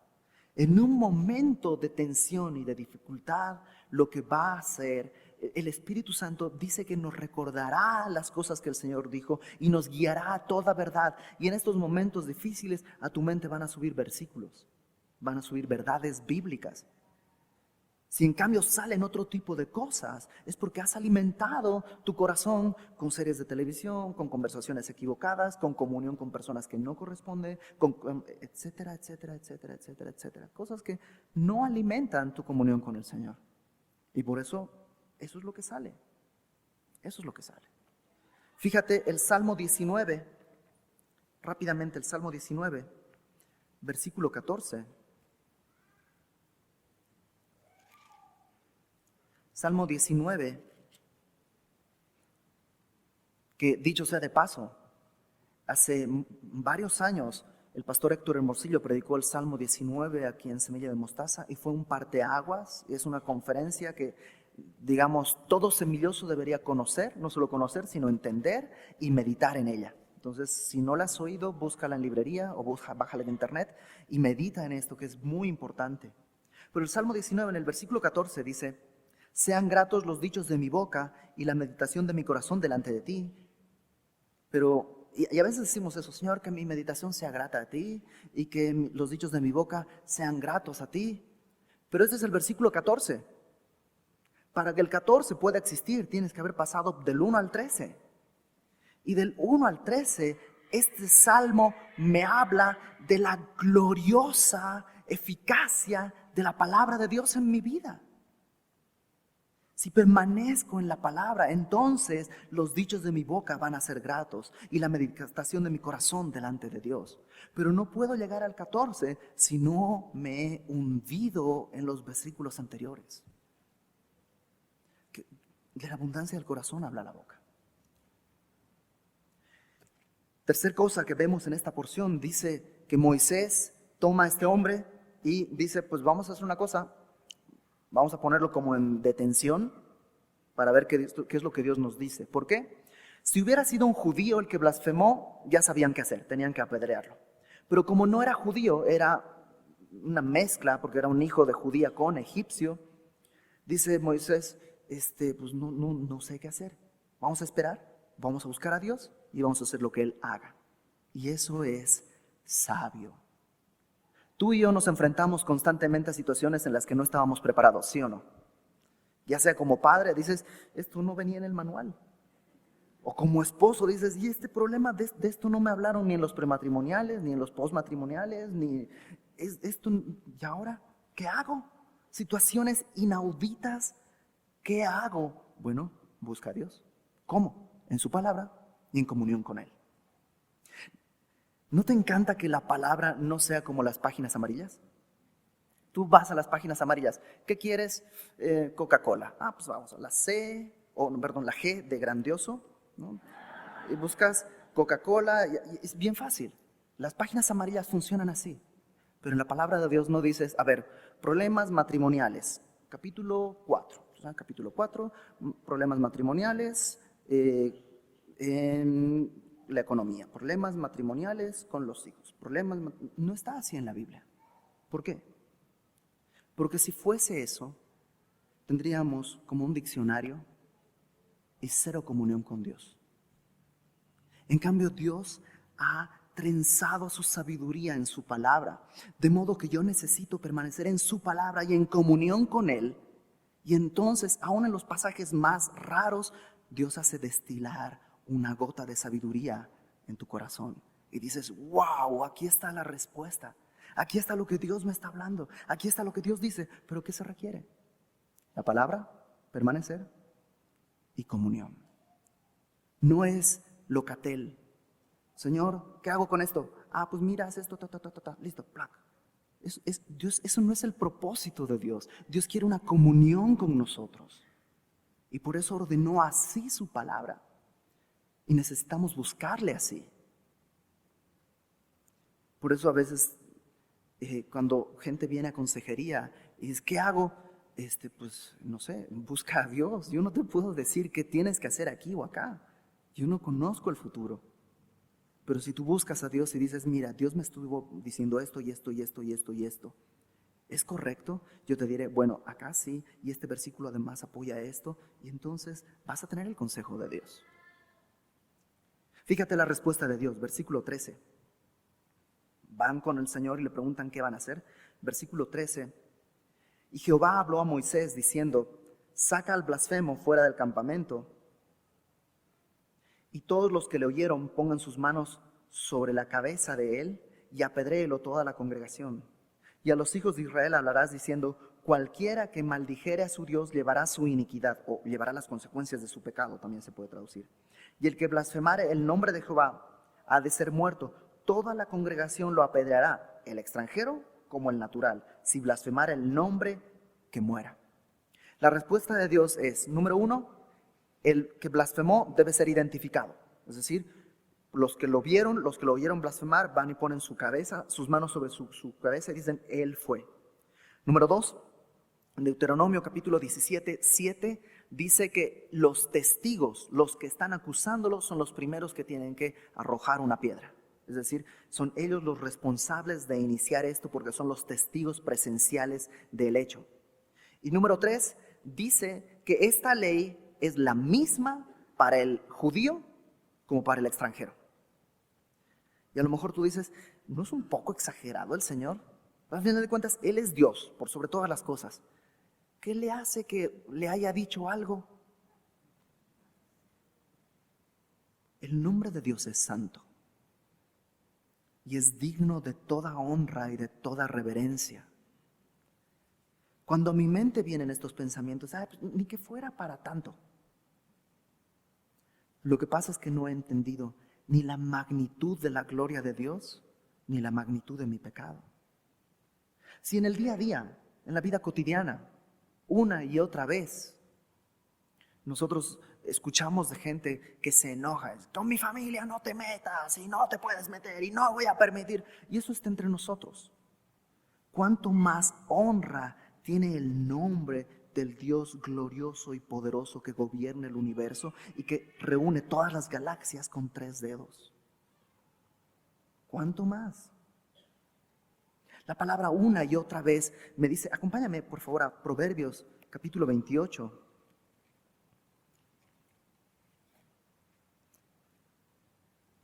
en un momento de tensión y de dificultad, lo que va a hacer, el Espíritu Santo dice que nos recordará las cosas que el Señor dijo y nos guiará a toda verdad. Y en estos momentos difíciles a tu mente van a subir versículos, van a subir verdades bíblicas. Si en cambio salen otro tipo de cosas, es porque has alimentado tu corazón con series de televisión, con conversaciones equivocadas, con comunión con personas que no corresponden, etcétera, etcétera, etcétera, etcétera, etcétera. Cosas que no alimentan tu comunión con el Señor. Y por eso, eso es lo que sale. Eso es lo que sale. Fíjate el Salmo 19, rápidamente el Salmo 19, versículo 14. Salmo 19, que dicho sea de paso, hace varios años el pastor Héctor Hermosillo predicó el Salmo 19 aquí en Semilla de Mostaza y fue un parteaguas. Es una conferencia que, digamos, todo semilloso debería conocer, no solo conocer, sino entender y meditar en ella. Entonces, si no la has oído, búscala en librería o bájala en internet y medita en esto, que es muy importante. Pero el Salmo 19 en el versículo 14 dice: sean gratos los dichos de mi boca y la meditación de mi corazón delante de ti. Pero, y a veces decimos eso, Señor, que mi meditación sea grata a ti y que los dichos de mi boca sean gratos a ti. Pero este es el versículo 14. Para que el 14 pueda existir, tienes que haber pasado del 1 al 13. Y del 1 al 13, este salmo me habla de la gloriosa eficacia de la palabra de Dios en mi vida. Si permanezco en la palabra, entonces los dichos de mi boca van a ser gratos y la meditación de mi corazón delante de Dios. Pero no puedo llegar al 14 si no me he hundido en los versículos anteriores. Que de la abundancia del corazón habla la boca. Tercer cosa que vemos en esta porción, dice que Moisés toma a este hombre y dice, pues vamos a hacer una cosa. Vamos a ponerlo como en detención para ver qué es lo que Dios nos dice. ¿Por qué? Si hubiera sido un judío el que blasfemó, ya sabían qué hacer, tenían que apedrearlo. Pero como no era judío, era una mezcla, porque era un hijo de judía con egipcio, dice Moisés, pues no sé qué hacer. Vamos a esperar, vamos a buscar a Dios y vamos a hacer lo que Él haga. Y eso es sabio. Tú y yo nos enfrentamos constantemente a situaciones en las que no estábamos preparados, ¿sí o no? Ya sea como padre, dices, esto no venía en el manual. O como esposo, dices, y este problema de esto no me hablaron ni en los prematrimoniales, ni en los postmatrimoniales, ni esto, ¿y ahora qué hago? Situaciones inauditas, ¿qué hago? Bueno, busca a Dios. ¿Cómo? En su palabra y en comunión con Él. ¿No te encanta que la palabra no sea como las páginas amarillas? Tú vas a las páginas amarillas. ¿Qué quieres? Coca-Cola. Pues vamos a la la G de grandioso, ¿no? Y buscas Coca-Cola. Y es bien fácil. Las páginas amarillas funcionan así. Pero en la palabra de Dios no dices, a ver, problemas matrimoniales. Capítulo 4. Capítulo 4, problemas matrimoniales en la economía, problemas matrimoniales con los hijos, no está así en la Biblia. ¿Por qué? Porque si fuese eso, tendríamos como un diccionario y cero comunión con Dios. En cambio, Dios ha trenzado su sabiduría en su palabra, de modo que yo necesito permanecer en su palabra y en comunión con Él. Y entonces, aún en los pasajes más raros, Dios hace destilar una gota de sabiduría en tu corazón. Y dices, wow, aquí está la respuesta. Aquí está lo que Dios me está hablando. Aquí está lo que Dios dice. ¿Pero qué se requiere? La palabra, permanecer y comunión. No es locatel. Señor, ¿qué hago con esto? Pues mira, haz esto, listo, plac. Eso no es el propósito de Dios. Dios quiere una comunión con nosotros. Y por eso ordenó así su palabra. Y necesitamos buscarle así. Por eso a veces cuando gente viene a consejería y dice, ¿qué hago? Pues no sé, busca a Dios. Yo no te puedo decir qué tienes que hacer aquí o acá. Yo no conozco el futuro. Pero si tú buscas a Dios y dices, mira, Dios me estuvo diciendo esto y esto y esto y esto y esto, ¿es correcto? Yo te diré, bueno, acá sí, y este versículo además apoya esto, y entonces vas a tener el consejo de Dios. Fíjate la respuesta de Dios, versículo 13. Van con el Señor y le preguntan qué van a hacer. Versículo 13. Y Jehová habló a Moisés diciendo, saca al blasfemo fuera del campamento. Y todos los que le oyeron pongan sus manos sobre la cabeza de él y apedréelo toda la congregación. Y a los hijos de Israel hablarás diciendo, cualquiera que maldijere a su Dios llevará su iniquidad, o llevará las consecuencias de su pecado, también se puede traducir. Y el que blasfemare el nombre de Jehová ha de ser muerto. Toda la congregación lo apedreará, el extranjero como el natural. Si blasfemare el nombre, que muera. La respuesta de Dios es, número 1, el que blasfemó debe ser identificado. Es decir, los que lo oyeron blasfemar, van y ponen sus manos sobre su cabeza y dicen, él fue. Número 2, en Deuteronomio capítulo 17, 7, dice que los testigos, los que están acusándolo, son los primeros que tienen que arrojar una piedra. Es decir, son ellos los responsables de iniciar esto porque son los testigos presenciales del hecho. Y número 3, dice que esta ley es la misma para el judío como para el extranjero. Y a lo mejor tú dices, ¿no es un poco exagerado el Señor? Al final de cuentas, Él es Dios, por sobre todas las cosas. ¿Qué le hace que le haya dicho algo? El nombre de Dios es santo. Y es digno de toda honra y de toda reverencia. Cuando a mi mente vienen estos pensamientos, pues, ni que fuera para tanto. Lo que pasa es que no he entendido ni la magnitud de la gloria de Dios, ni la magnitud de mi pecado. Si en el día a día, en la vida cotidiana, una y otra vez, nosotros escuchamos de gente que se enoja, con mi familia no te metas y no te puedes meter y no voy a permitir, y eso está entre nosotros. ¿Cuánto más honra tiene el nombre del Dios glorioso y poderoso que gobierna el universo y que reúne todas las galaxias con 3 dedos? ¿Cuánto más? La palabra una y otra vez me dice, acompáñame por favor a Proverbios capítulo 28.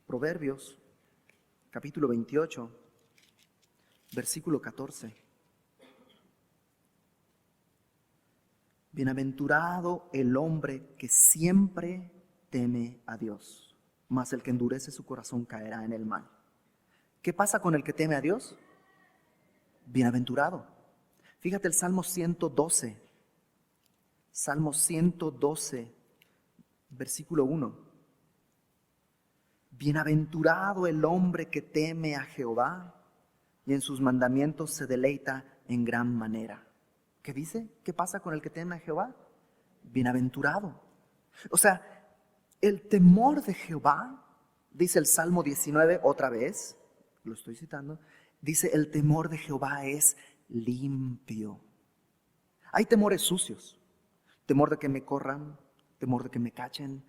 Proverbios capítulo 28, versículo 14. Bienaventurado el hombre que siempre teme a Dios, mas el que endurece su corazón caerá en el mal. ¿Qué pasa con el que teme a Dios? Bienaventurado. Fíjate el Salmo 112. Salmo 112, versículo 1. Bienaventurado el hombre que teme a Jehová y en sus mandamientos se deleita en gran manera. ¿Qué dice? ¿Qué pasa con el que teme a Jehová? Bienaventurado. O sea, el temor de Jehová, dice el Salmo 19 otra vez, lo estoy citando, dice el temor de Jehová es limpio. Hay temores sucios, temor de que me corran, temor de que me cachen,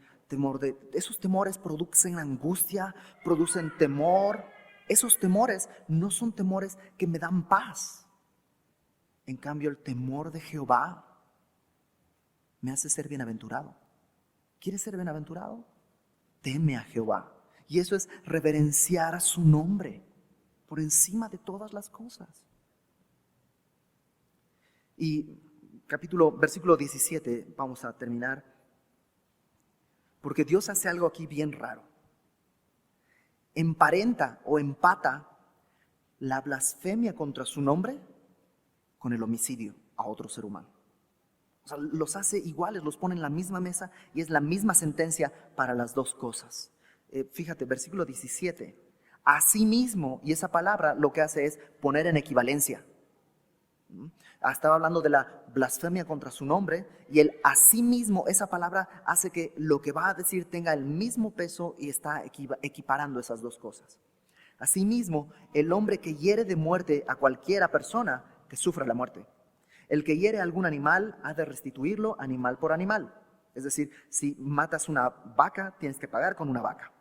esos temores producen angustia, producen temor. Esos temores no son temores que me dan paz. En cambio, el temor de Jehová me hace ser bienaventurado. ¿Quieres ser bienaventurado? Teme a Jehová. Y eso es reverenciar a su nombre por encima de todas las cosas. Y versículo 17, vamos a terminar. Porque Dios hace algo aquí bien raro. Emparenta o empata la blasfemia contra su nombre con el homicidio a otro ser humano. O sea, los hace iguales, los pone en la misma mesa y es la misma sentencia para las dos cosas. Fíjate, versículo 17. Asimismo, y esa palabra lo que hace es poner en equivalencia. Estaba hablando de la blasfemia contra su nombre, y el asimismo, esa palabra hace que lo que va a decir tenga el mismo peso y está equiparando esas dos cosas. Asimismo, el hombre que hiere de muerte a cualquiera persona, que sufra la muerte. El que hiere a algún animal ha de restituirlo animal por animal. Es decir, si matas una vaca, tienes que pagar con una vaca.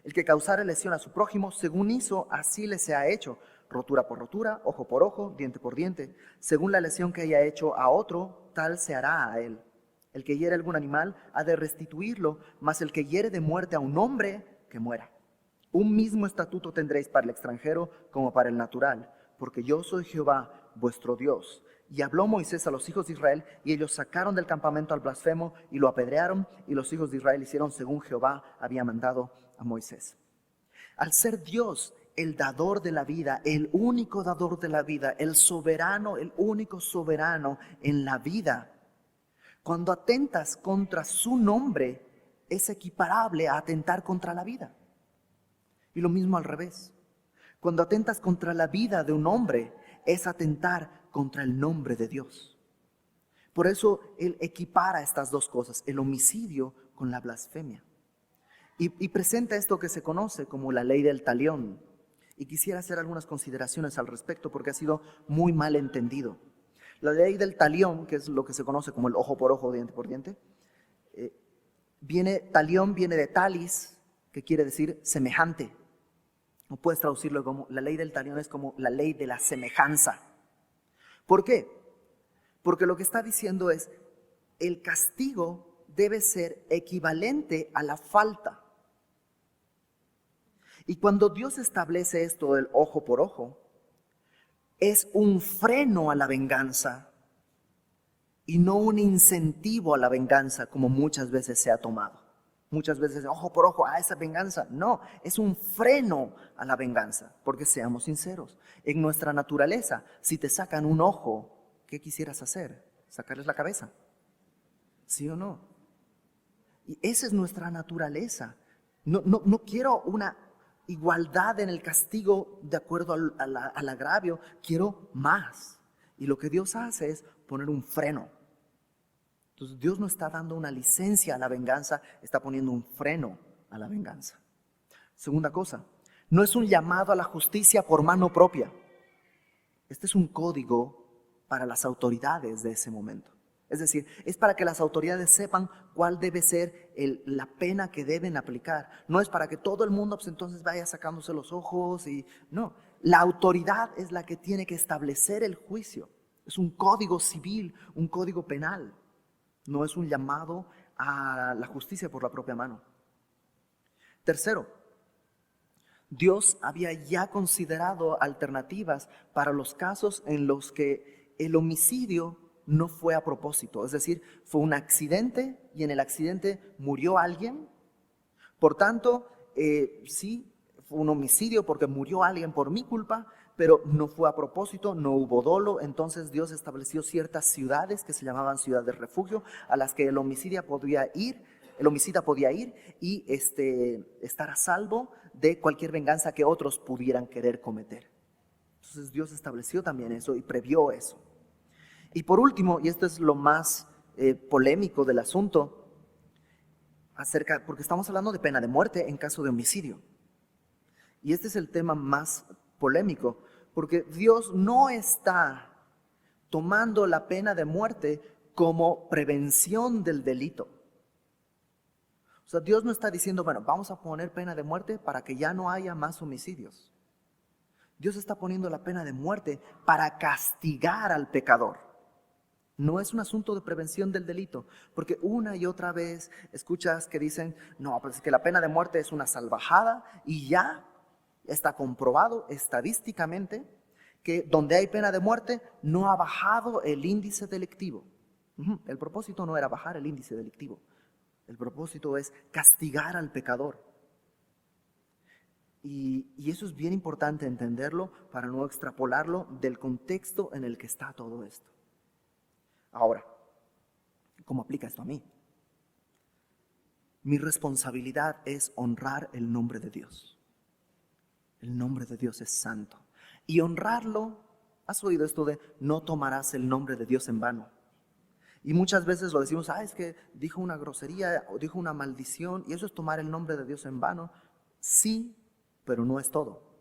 El que causare lesión a su prójimo, según hizo, así le sea hecho. Rotura por rotura, ojo por ojo, diente por diente. Según la lesión que haya hecho a otro, tal se hará a él. El que hiere a algún animal ha de restituirlo, mas el que hiere de muerte a un hombre, que muera. Un mismo estatuto tendréis para el extranjero como para el natural, porque yo soy Jehová, vuestro Dios. Y habló Moisés a los hijos de Israel, y ellos sacaron del campamento al blasfemo y lo apedrearon, y los hijos de Israel hicieron según Jehová había mandado a Moisés. Al ser Dios el dador de la vida, el único dador de la vida, el soberano, el único soberano en la vida, cuando atentas contra su nombre, es equiparable a atentar contra la vida. Y lo mismo al revés. Cuando atentas contra la vida de un hombre, es atentar contra el nombre de Dios. Por eso él equipara estas dos cosas, el homicidio con la blasfemia. Y presenta esto que se conoce como la ley del talión. Y quisiera hacer algunas consideraciones al respecto porque ha sido muy mal entendido. La ley del talión, que es lo que se conoce como el ojo por ojo, diente por diente, talión viene de talis, que quiere decir semejante. O puedes traducirlo como, la ley del talión es como la ley de la semejanza. ¿Por qué? Porque lo que está diciendo es, el castigo debe ser equivalente a la falta. Y cuando Dios establece esto del ojo por ojo, es un freno a la venganza y no un incentivo a la venganza como muchas veces se ha tomado. Muchas veces, ojo por ojo, esa venganza. No, es un freno a la venganza, porque seamos sinceros. En nuestra naturaleza, si te sacan un ojo, ¿qué quisieras hacer? ¿Sacarles la cabeza? ¿Sí o no? Y esa es nuestra naturaleza. No quiero una igualdad en el castigo de acuerdo al agravio, quiero más. Y lo que Dios hace es poner un freno. Entonces Dios no está dando una licencia a la venganza, está poniendo un freno a la venganza. Segunda cosa, no es un llamado a la justicia por mano propia. Este es un código para las autoridades de ese momento. Es decir, es para que las autoridades sepan cuál debe ser la pena que deben aplicar. No es para que todo el mundo pues, entonces vaya sacándose los ojos. No, la autoridad es la que tiene que establecer el juicio. Es un código civil, un código penal. No es un llamado a la justicia por la propia mano. Tercero, Dios había ya considerado alternativas para los casos en los que el homicidio no fue a propósito. Es decir, fue un accidente y en el accidente murió alguien. Por tanto, sí, fue un homicidio porque murió alguien por mi culpa, pero no fue a propósito, no hubo dolo. Entonces Dios estableció ciertas ciudades que se llamaban ciudades de refugio, a las que el homicida podía ir y estar a salvo de cualquier venganza que otros pudieran querer cometer. Entonces Dios estableció también eso y previó eso. Y por último, y esto es lo más polémico del asunto, porque estamos hablando de pena de muerte en caso de homicidio. Y este es el tema más polémico, porque Dios no está tomando la pena de muerte como prevención del delito. O sea, Dios no está diciendo, bueno, vamos a poner pena de muerte para que ya no haya más homicidios. Dios está poniendo la pena de muerte para castigar al pecador. No es un asunto de prevención del delito, porque una y otra vez escuchas que dicen, no, pues es que la pena de muerte es una salvajada y ya está comprobado estadísticamente que donde hay pena de muerte no ha bajado el índice delictivo. El propósito no era bajar el índice delictivo, el propósito es castigar al pecador. Y eso es bien importante entenderlo para no extrapolarlo del contexto en el que está todo esto. Ahora, ¿cómo aplica esto a mí? Mi responsabilidad es honrar el nombre de Dios. El nombre de Dios es santo. Y honrarlo ¿Has oído esto de no tomarás el nombre de Dios en vano? Y muchas veces lo decimos, es que dijo una grosería o dijo una maldición y eso es tomar el nombre de Dios en vano. Sí, pero no es todo.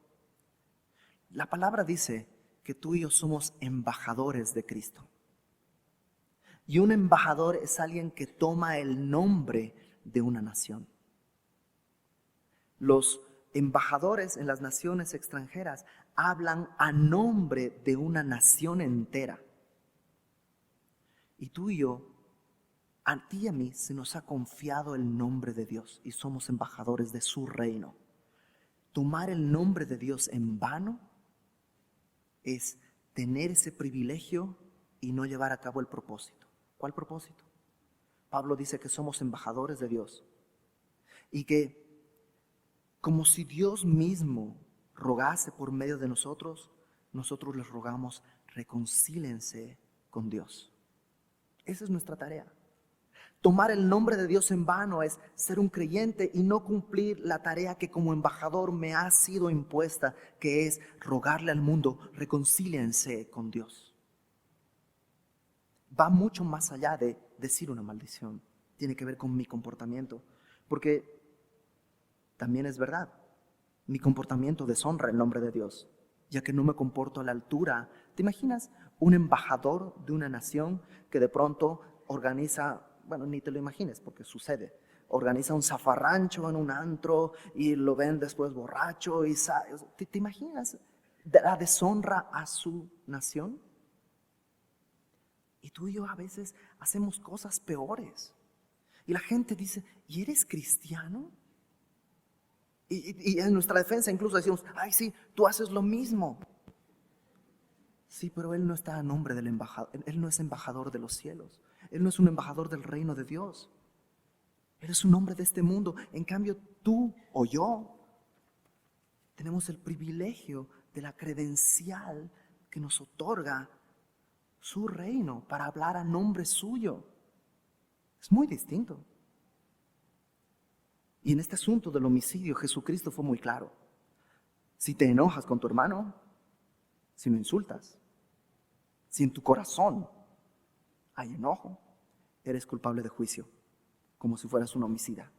La palabra dice que tú y yo somos embajadores de Cristo. Y un embajador es alguien que toma el nombre de una nación. Los embajadores en las naciones extranjeras hablan a nombre de una nación entera. Y tú y yo, a ti y a mí se nos ha confiado el nombre de Dios y somos embajadores de su reino. Tomar el nombre de Dios en vano es tener ese privilegio y no llevar a cabo el propósito. ¿Cuál propósito? Pablo dice que somos embajadores de Dios y que como si Dios mismo rogase por medio de nosotros, nosotros les rogamos, reconcílense con Dios. Esa es nuestra tarea. Tomar el nombre de Dios en vano es ser un creyente y no cumplir la tarea que como embajador me ha sido impuesta, que es rogarle al mundo, reconcílense con Dios. Va mucho más allá de decir una maldición. Tiene que ver con mi comportamiento. Porque también es verdad, mi comportamiento deshonra el nombre de Dios, ya que no me comporto a la altura. ¿Te imaginas un embajador de una nación que de pronto organiza, bueno, ni te lo imagines porque sucede, organiza un zafarrancho en un antro y lo ven después borracho? ¿Te imaginas la deshonra a su nación? Y tú y yo a veces hacemos cosas peores. Y la gente dice, ¿y eres cristiano? Y en nuestra defensa incluso decimos, sí, tú haces lo mismo. Sí, pero él no está a nombre del embajador, él no es embajador de los cielos. Él no es un embajador del reino de Dios. Él es un hombre de este mundo. En cambio, tú o yo tenemos el privilegio de la credencial que nos otorga su reino para hablar a nombre suyo. Es muy distinto. Y en este asunto del homicidio, Jesucristo fue muy claro. Si te enojas con tu hermano, si lo insultas, si en tu corazón hay enojo, eres culpable de juicio, como si fueras un homicida.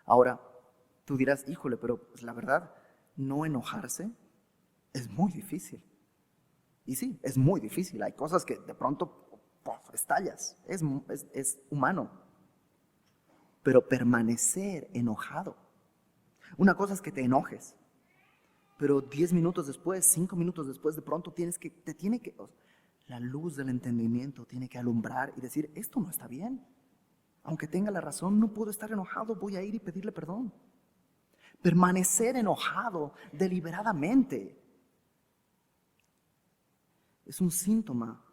Ahora, tú dirás, híjole, pero pues, la verdad, no enojarse es muy difícil. Y sí, es muy difícil. Hay cosas que de pronto estallas. Es humano. Pero permanecer enojado. Una cosa es que te enojes, pero 10 minutos después, 5 minutos después, de pronto la luz del entendimiento tiene que alumbrar y decir, esto no está bien. Aunque tenga la razón, no puedo estar enojado, voy a ir y pedirle perdón. Permanecer enojado deliberadamente es un síntoma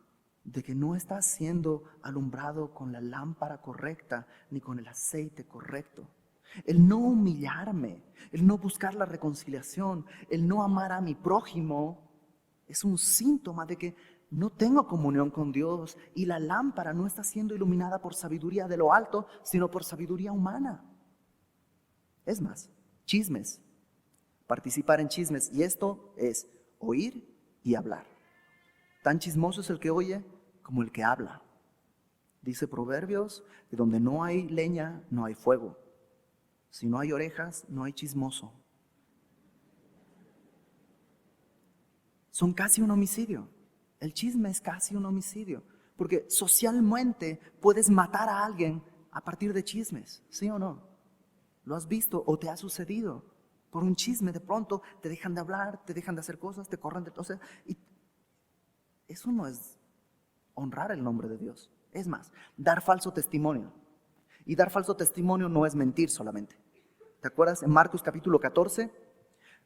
de que no estás siendo alumbrado con la lámpara correcta ni con el aceite correcto. El no humillarme, el no buscar la reconciliación, el no amar a mi prójimo es un síntoma de que no tengo comunión con Dios y la lámpara no está siendo iluminada por sabiduría de lo alto, sino por sabiduría humana. Es más, chismes, participar en chismes, y esto es oír y hablar. Tan chismoso es el que oye como el que habla. Dice Proverbios que donde no hay leña, no hay fuego. Si no hay orejas, no hay chismoso. Son casi un homicidio. El chisme es casi un homicidio. Porque socialmente puedes matar a alguien a partir de chismes, ¿sí o no? ¿Lo has visto o te ha sucedido? Por un chisme de pronto te dejan de hablar, te dejan de hacer cosas, te corren de... y eso no es honrar el nombre de Dios. Es más, dar falso testimonio. Y dar falso testimonio no es mentir solamente. ¿Te acuerdas? En Marcos capítulo 14,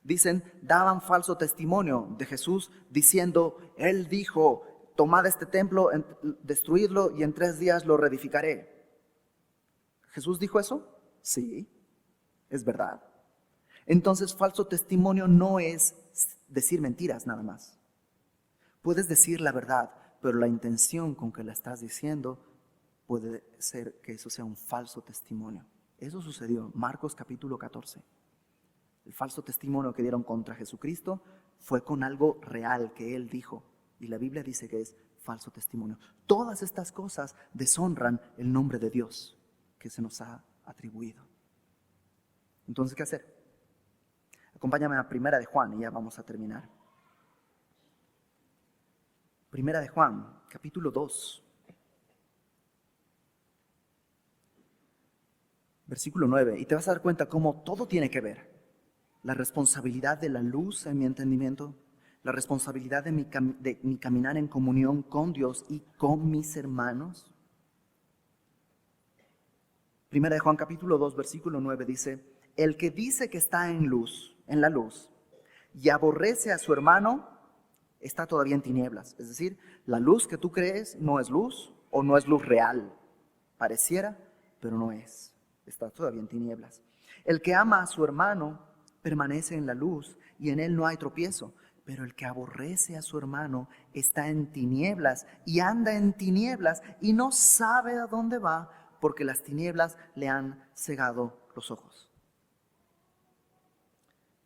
dicen, daban falso testimonio de Jesús diciendo, Él dijo, tomad este templo, destruidlo y en 3 días lo reedificaré. ¿Jesús dijo eso? Sí, es verdad. Entonces, falso testimonio no es decir mentiras nada más. Puedes decir la verdad, pero la intención con que la estás diciendo puede ser que eso sea un falso testimonio. Eso sucedió, Marcos capítulo 14. El falso testimonio que dieron contra Jesucristo fue con algo real que Él dijo. Y la Biblia dice que es falso testimonio. Todas estas cosas deshonran el nombre de Dios que se nos ha atribuido. Entonces, ¿qué hacer? Acompáñame a Primera de Juan y ya vamos a terminar. Primera de Juan, capítulo 2. Versículo 9. Y te vas a dar cuenta cómo todo tiene que ver. La responsabilidad de la luz en mi entendimiento, la responsabilidad de mi caminar en comunión con Dios y con mis hermanos. Primera de Juan capítulo 2, versículo 9 dice: el que dice que está en la luz, y aborrece a su hermano, está todavía en tinieblas. Es decir, la luz que tú crees no es luz o no es luz real. Pareciera, pero no es. Está todavía en tinieblas. El que ama a su hermano permanece en la luz y en él no hay tropiezo. Pero el que aborrece a su hermano está en tinieblas y anda en tinieblas y no sabe a dónde va porque las tinieblas le han cegado los ojos.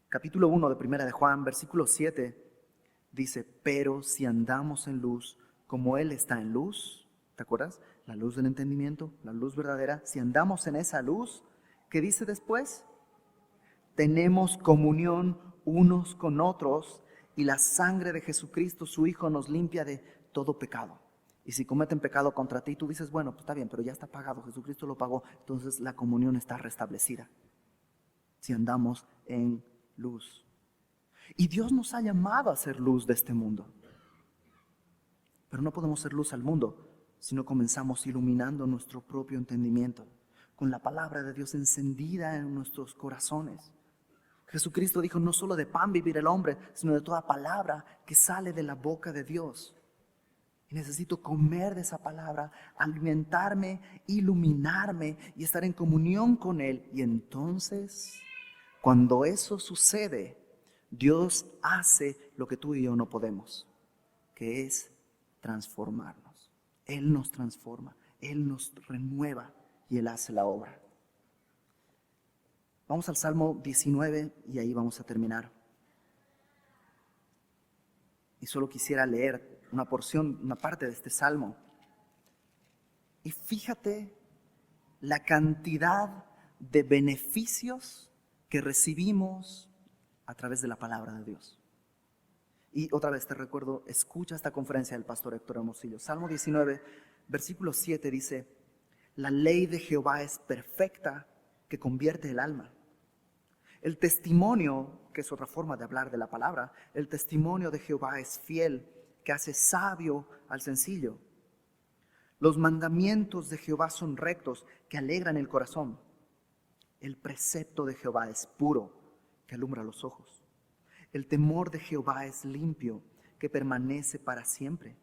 Capítulo 1 de Primera de Juan, versículo 7, dice: pero si andamos en luz, como Él está en luz, ¿te acuerdas? La luz del entendimiento, la luz verdadera. Si andamos en esa luz, ¿qué dice después? Tenemos comunión unos con otros y la sangre de Jesucristo, su Hijo, nos limpia de todo pecado. Y si cometen pecado contra ti, tú dices: bueno, pues está bien, pero ya está pagado, Jesucristo lo pagó, entonces la comunión está restablecida. Si andamos en luz. Y Dios nos ha llamado a ser luz de este mundo. Pero no podemos ser luz al mundo si no comenzamos iluminando nuestro propio entendimiento con la palabra de Dios encendida en nuestros corazones. Jesucristo dijo: no solo de pan vivirá el hombre, sino de toda palabra que sale de la boca de Dios. Y necesito comer de esa palabra, alimentarme, iluminarme y estar en comunión con Él. Y entonces, cuando eso sucede, Dios hace lo que tú y yo no podemos, que es transformarnos. Él nos transforma, Él nos renueva y Él hace la obra. Vamos al Salmo 19 y ahí vamos a terminar. Y solo quisiera leer una porción, una parte de este Salmo. Y fíjate la cantidad de beneficios que recibimos a través de la palabra de Dios. Y otra vez te recuerdo, escucha esta conferencia del pastor Héctor Hermosillo. Salmo 19, versículo 7 dice: la ley de Jehová es perfecta, que convierte el alma. El testimonio, que es otra forma de hablar de la palabra, el testimonio de Jehová es fiel, que hace sabio al sencillo. Los mandamientos de Jehová son rectos, que alegran el corazón. El precepto de Jehová es puro, que alumbra los ojos. El temor de Jehová es limpio, que permanece para siempre.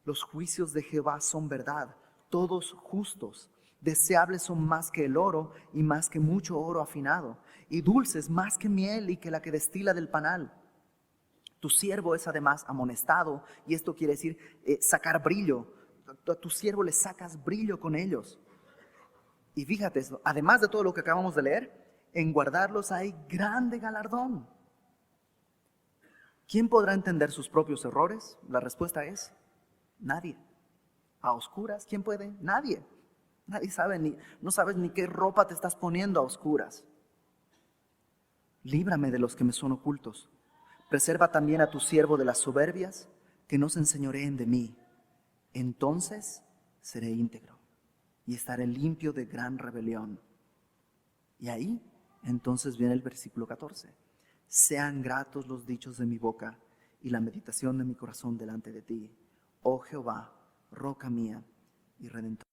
Los juicios de Jehová son verdad, todos justos. Deseables son más que el oro y más que mucho oro afinado, y dulces más que miel y que la que destila del panal. Tu siervo es además amonestado, y esto quiere decir sacar brillo. A tu siervo le sacas brillo con ellos. Y fíjate esto, además de todo lo que acabamos de leer, en guardarlos hay grande galardón. ¿Quién podrá entender sus propios errores? La respuesta es: nadie. A oscuras, ¿quién puede? Nadie. Nadie sabe, no sabes ni qué ropa te estás poniendo a oscuras. Líbrame de los que me son ocultos. Preserva también a tu siervo de las soberbias, que no se enseñoreen de mí. Entonces seré íntegro y estaré limpio de gran rebelión. Y ahí, entonces viene el versículo 14. Sean gratos los dichos de mi boca y la meditación de mi corazón delante de ti, oh Jehová, roca mía y redentor.